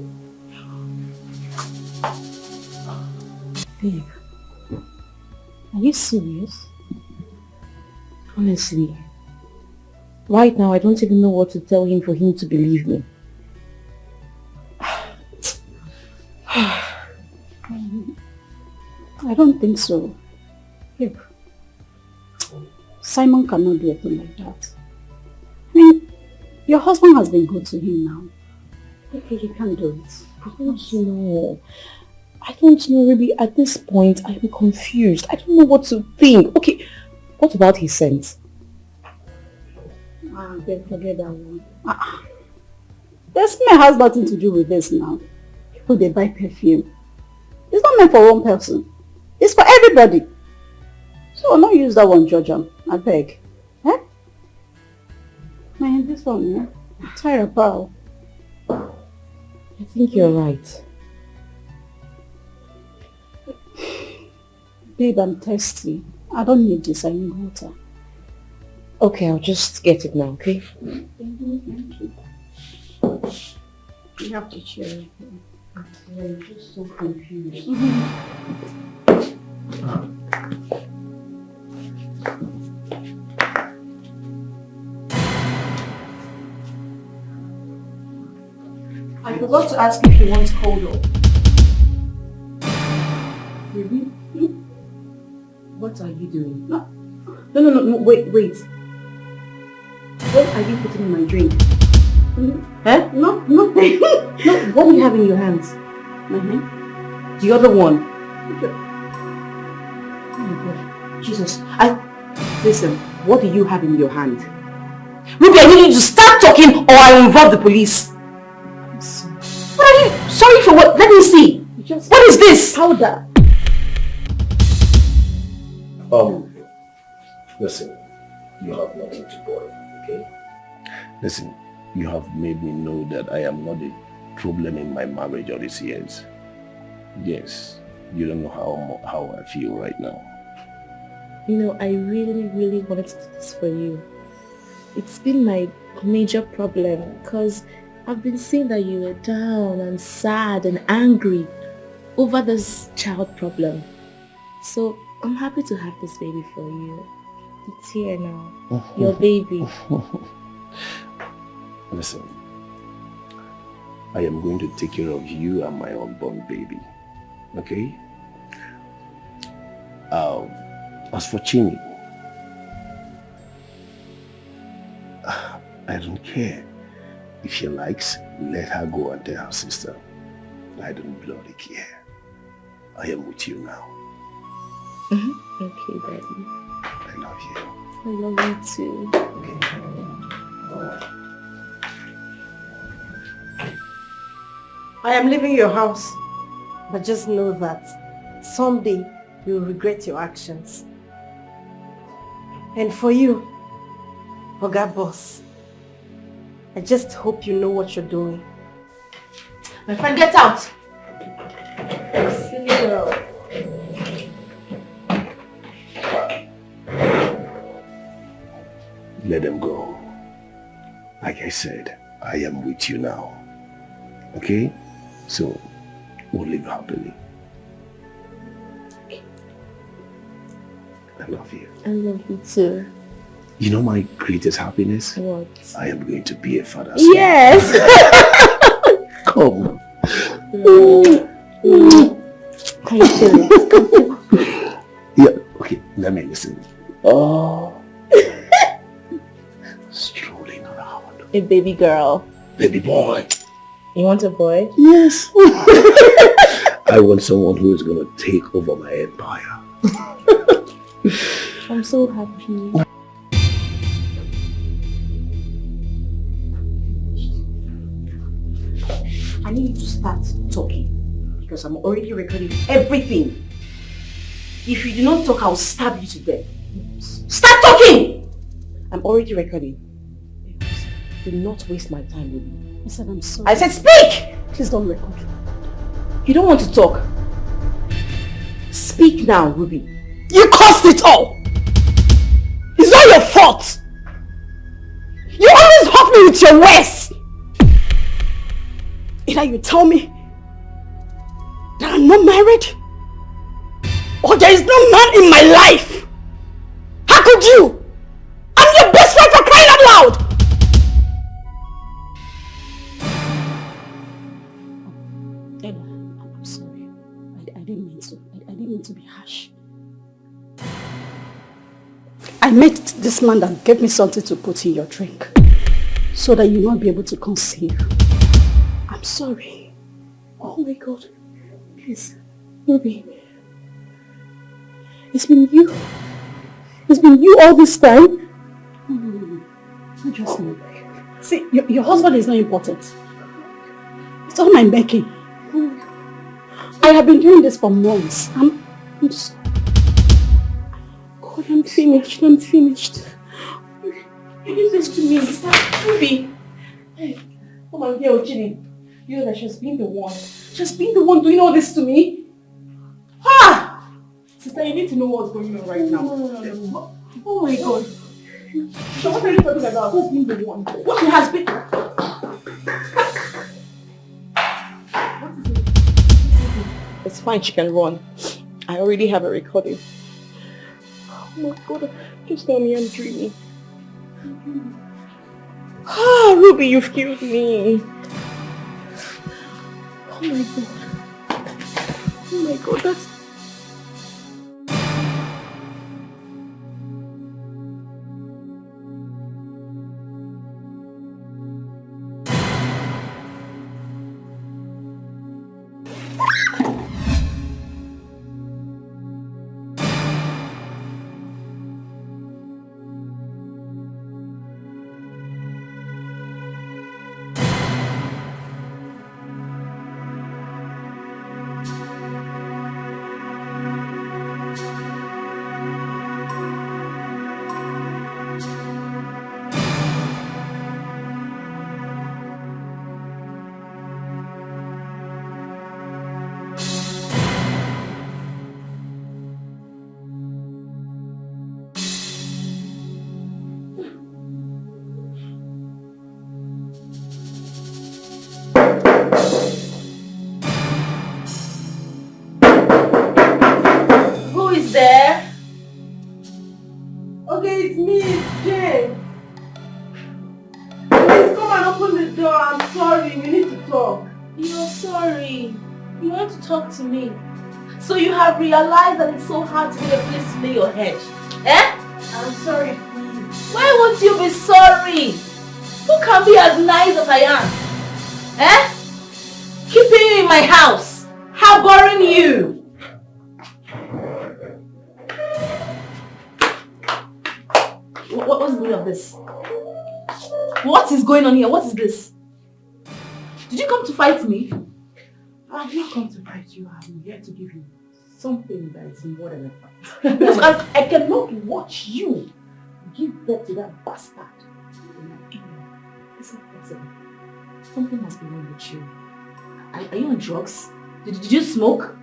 Babe, are you serious? Honestly, right now I don't even know what to tell him for him to believe me. I don't think so. Babe, Simon cannot do a thing like that. I mean, your husband has been good to him now. He can't do it. I don't know. I don't know, really. At this point, I'm confused. I don't know what to think. Okay, what about his scent? Babe, forget that one. The smell has nothing to do with this now. People, they buy perfume. It's not meant for one person. It's for everybody. So I'll not use that one, Georgia. I beg. Eh? Man, this one, yeah? I'm tired, pal. I think you're right. Babe, I'm thirsty. I don't need this. I need water. Okay, I'll just get it now, okay? Thank you. You have to cheer. I'm just so confused. I forgot to ask if you want cold or... Baby? What are you doing? No, wait. What are you putting in my drink? Huh? No, nothing. No, what do you have in your hands? My hand? The other one. Oh my God. Jesus. Listen, what do you have in your hand? Ruby, I need you to start talking or I will involve the police. I'm sorry. What are you? Sorry for what? Let me see. What is this? Powder. Listen, you have nothing to worry, okay? Listen, you have made me know that I am not a problem in my marriage all these years. Yes, you don't know how I feel right now. You know, I really wanted to do this for you. It's been my major problem because I've been seeing that you were down and sad and angry over this child problem. So I'm happy to have this baby for you. It's here now. Your baby. Listen, I am going to take care of you and my unborn baby. Okay? As for Chini, I don't care. If she likes, let her go and tell her sister. I don't bloody care. I am with you now. Okay, Daddy. I love you. I love you too. Okay. I am leaving your house, but just know that someday you will regret your actions. And for you, Oga Boss, I just hope you know what you're doing. My friend, get out! Silly girl. Let them go. Like I said, I am with you now. Okay? So, we'll live happily. I love you. I love you too. You know my greatest happiness? What? I am going to be a father. Yes! Come. How you feeling? Yeah, okay, let me listen. Oh. Strolling around. A baby girl. Baby boy. You want a boy? Yes. I want someone who is going to take over my empire. I'm so happy. I need you to start talking because I'm already recording everything. If you do not talk, I'll stab you to death. Start talking! I'm already recording. Do not waste my time with me. I said I'm sorry. I said speak! Please don't record. You don't want to talk. Speak now, Ruby. You caused it all! It's all your fault! You always hurt me with your words! Either you tell me that I'm not married, or there is no man in my life! How could you? I'm your best friend for crying out loud! Ella, I'm sorry. I didn't mean to. I didn't mean to be harsh. I met this man that gave me something to put in your drink so that you won't be able to conceive. I'm sorry. Oh my God. Please, Ruby. It's been you. It's been you all this time. No. Not just me. See, your husband is not important. It's all my making. I have been doing this for months. I'm sorry. God. God, I'm finished. I'm finished. You give this to me, sister. Ruby. Hey, come on here, Ojini. You know that she's been the one. She's been the one doing all this to me. Ha! Sister, you need to know what's going on right now. No. Oh my God. So what are you talking about? Who's been the one? What she has been... What is it? It's fine, she can run. I already have a recording. Oh my God, just tell me I'm dreaming. Ah, Ruby, you've killed me. Oh my God. Oh my God, that's... Okay, it's me, it's Jane. Please come and open the door. I'm sorry, we need to talk. You're sorry. You want to talk to me. So you have realized that it's so hard to get a place to lay your head. Eh? I'm sorry, please. Why won't you be sorry? Who can be as nice as I am? Eh? Keeping you in my house. Harboring you. What's the meaning of this? What is going on here? What is this? Did you come to fight me? I've not come to fight you. I'm here to give you something that is more than a fight. Because I cannot watch you give birth to that bastard. It's not possible. Something must be wrong with you. Are you on drugs? Did you smoke?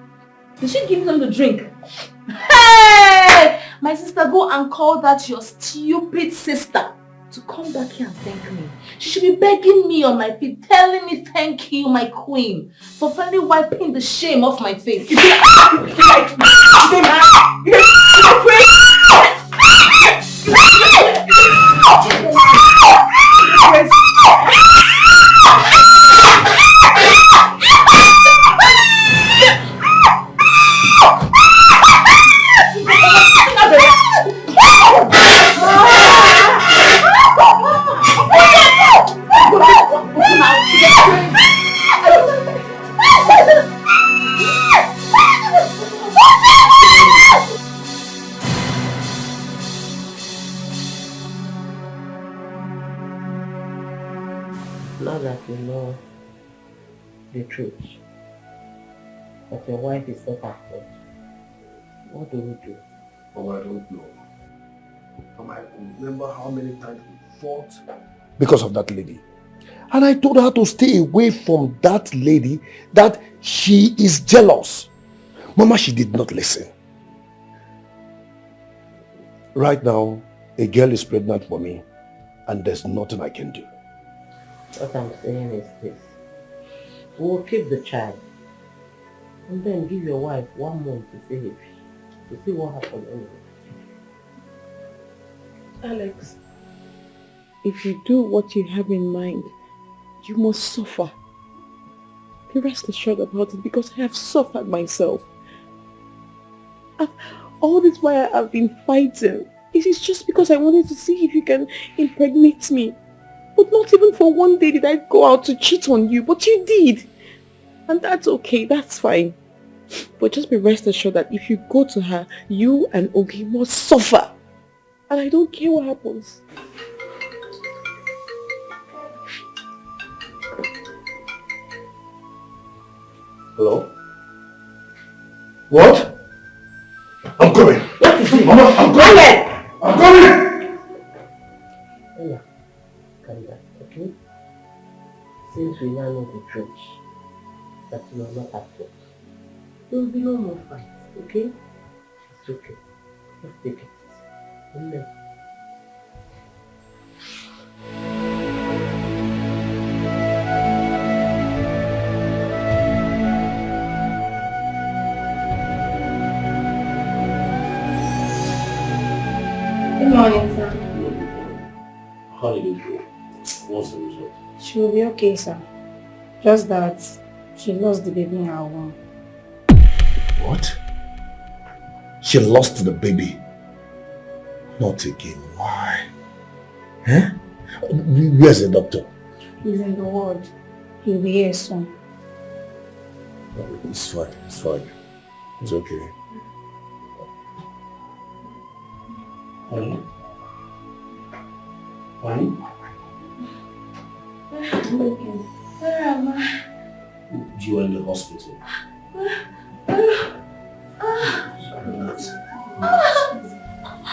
Did she give them the drink? Hey! My sister, go and call that your stupid sister to come back here and thank me. She should be begging me on my feet, telling me thank you, my queen, for finally wiping the shame off my face. Now that you know the truth, that your wife is not at fault, what do we do? Oh, I don't know. I remember how many times we fought because of that lady. And I told her to stay away from that lady, that she is jealous. Mama, she did not listen. Right now, a girl is pregnant for me, and there's nothing I can do. What I'm saying is this. We'll keep the child and then give your wife 1 month to see what happens anyway. Alex, if you do what you have in mind, you must suffer. Be rest assured about it, because I have suffered myself. All this while I've been fighting. It is just because I wanted to see if you can impregnate me. But not even for one day did I go out to cheat on you, but you did. And that's okay, that's fine. But just be rest assured that if you go to her, you and Ogi must suffer. And I don't care what happens. Hello? What? I'm coming. What is Mama, I'm coming! I'm coming! Ella, calm down, okay? Since we now know the truth, that you are not at fault, there will be no more fights, okay? It's okay. Let's take it. Amen. Good morning, sir. How did it go? What's the result? She will be okay, sir. Just that she lost the baby in her womb. What? She lost the baby. Not again. Why? Huh? Where's the doctor? He's in the ward. He'll be here soon. It's fine. It's fine. It's okay. Honey? Honey? Where am I? You are in the hospital. Relax.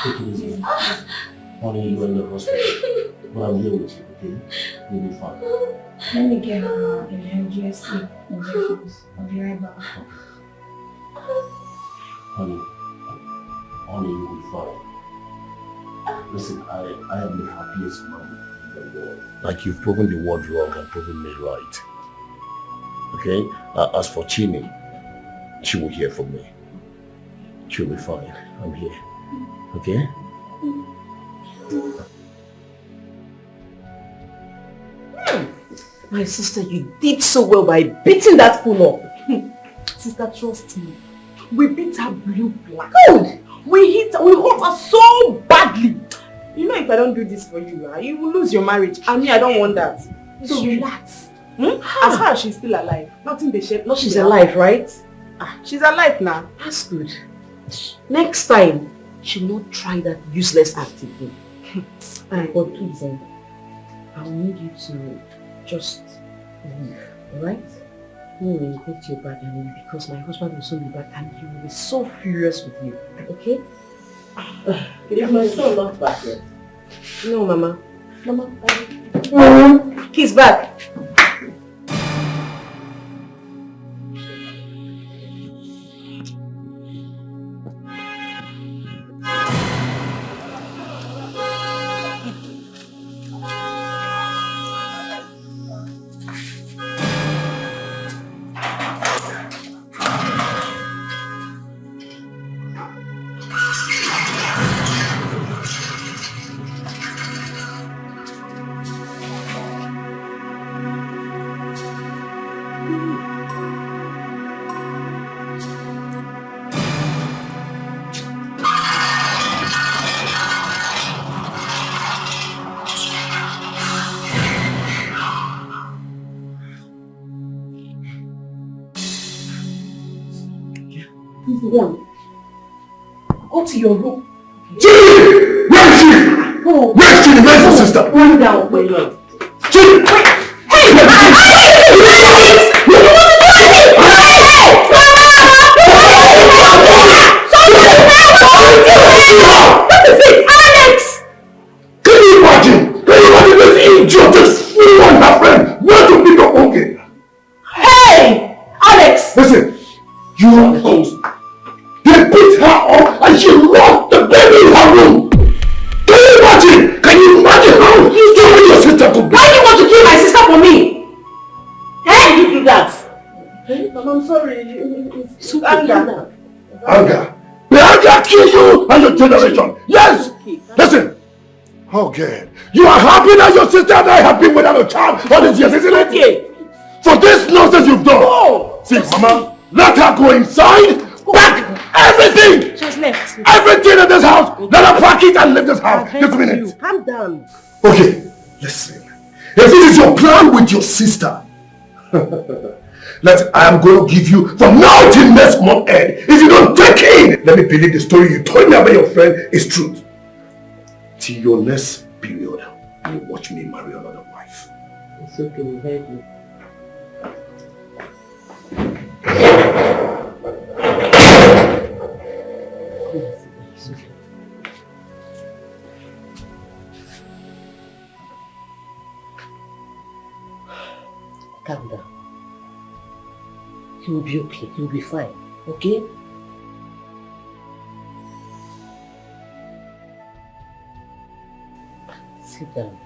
Take it easy. Honey, you are in the hospital. But I'm here with you, okay? You'll be fine. Let me get her emergency injections. I'll be right back. Honey, you'll be fine. Listen, I am the happiest man in the world. Like you've proven the word wrong and proven me right. Okay? As for Chini, she will hear from me. She'll be fine. I'm here. Okay? My sister, you did so well by beating that fool up. Sister, trust me. We beat her blue black. Good. We hurt her so badly. You know, if I don't do this for you, you will lose your marriage. I mean, I don't want that. So relax. As far as she's still alive, nothing they shed. She's alive, right? She's alive now. That's good. Next time, she will not try that useless act again. But please, I will need you to just leave, alright? No will get you back because my husband will soon be back and he will be so furious with you, okay? Is my son not back yet? No, Mama. Mama, he's back. Go to your room. Chidi! Where is she? Go. Where is Chidi? Where's your sister? Run down. Wait. Chidi! What is it? Alex! Can you imagine? This idiot just flew on her friend? Where to pick up okay? Hey! Alex! Listen, you are close. They beat her up and she lost the baby in her room. Can you imagine? Can you imagine how stupid your sister could be? Why do you want to kill my sister for me? How did you do that? I'm sorry. It's anger. Anger. The anger kill you and your generation. Yes. Listen. Oh God. You are happy that your sister and I have been without a child all these years, isn't it? For this nonsense you've done. Oh. See, Mama, let her go inside. Pack everything! Just left. Everything in this house! Let her pack it and leave this house this minute! Calm down. Okay, listen. If this is your plan with your sister, I am going to give you from now till next month end. If you don't take in, let me believe the story you told me about your friend is truth. Till your next period, you watch me marry another wife. It's okay, we heard you. Calm down. You will be okay. You will be fine. Okay? Sit down.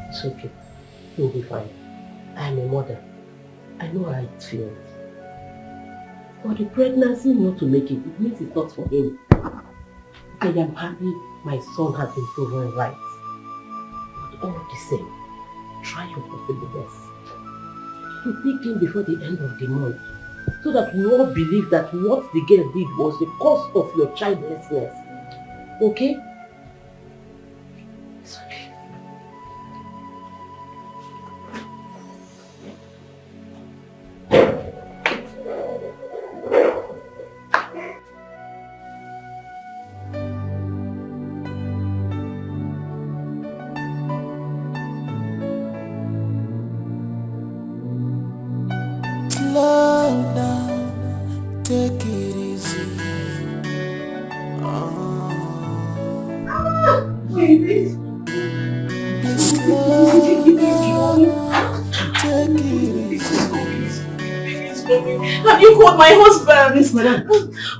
It's okay. You will be fine. I am a mother. I know how it feels. For the pregnancy not to make it means it's not for him. I am happy my son has been proven right. But all the same, try your possible best to take him before the end of the month, so that we all believe that what the girl did was the cause of your childlessness. Okay? It's okay. Slow down, take it easy. Please slow down, take it easy. Have you called my husband? Yes, madam.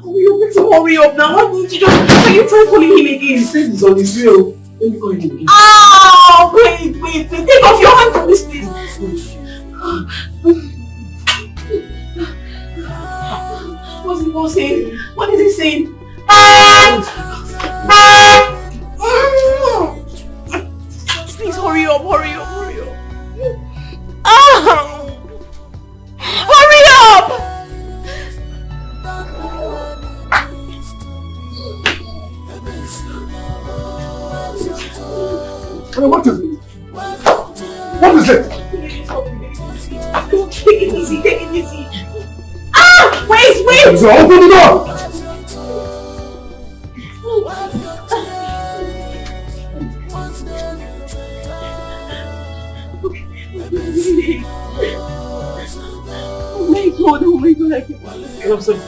Oh, you better hurry up now. Why didn't you just... Can you try calling him again? He said he's on his way. Let me call him again. Oh, wait. Take off your hand from this, please. What's he saying? What is he saying? Please hurry up. Hurry up. What is it? What is it? Take it easy. Wait! So open the door! Oh my god, I can't. I'm sorry.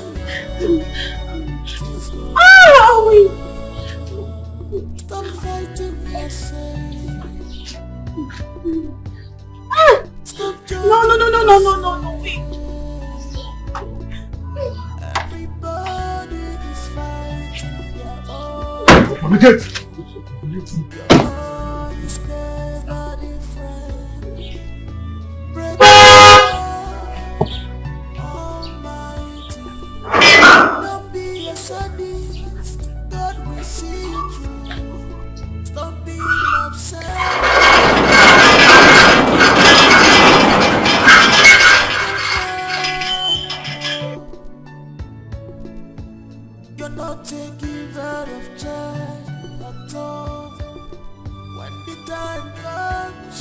Wait. Stop fighting yourself. No, wait. Everybody is fighting their own. Open the gate! God is never different. Break Almighty. Don't be a sadist. God will see you through. Stop being upset. You're not taking out of charge at all. When the time comes,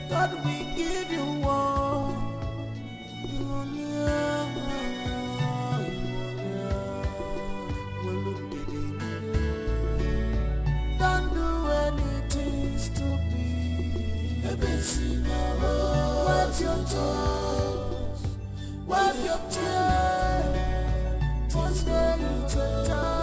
God will give you one. Don't do anything stupid. Wipe your tears. Wipe your tears. One day you take time.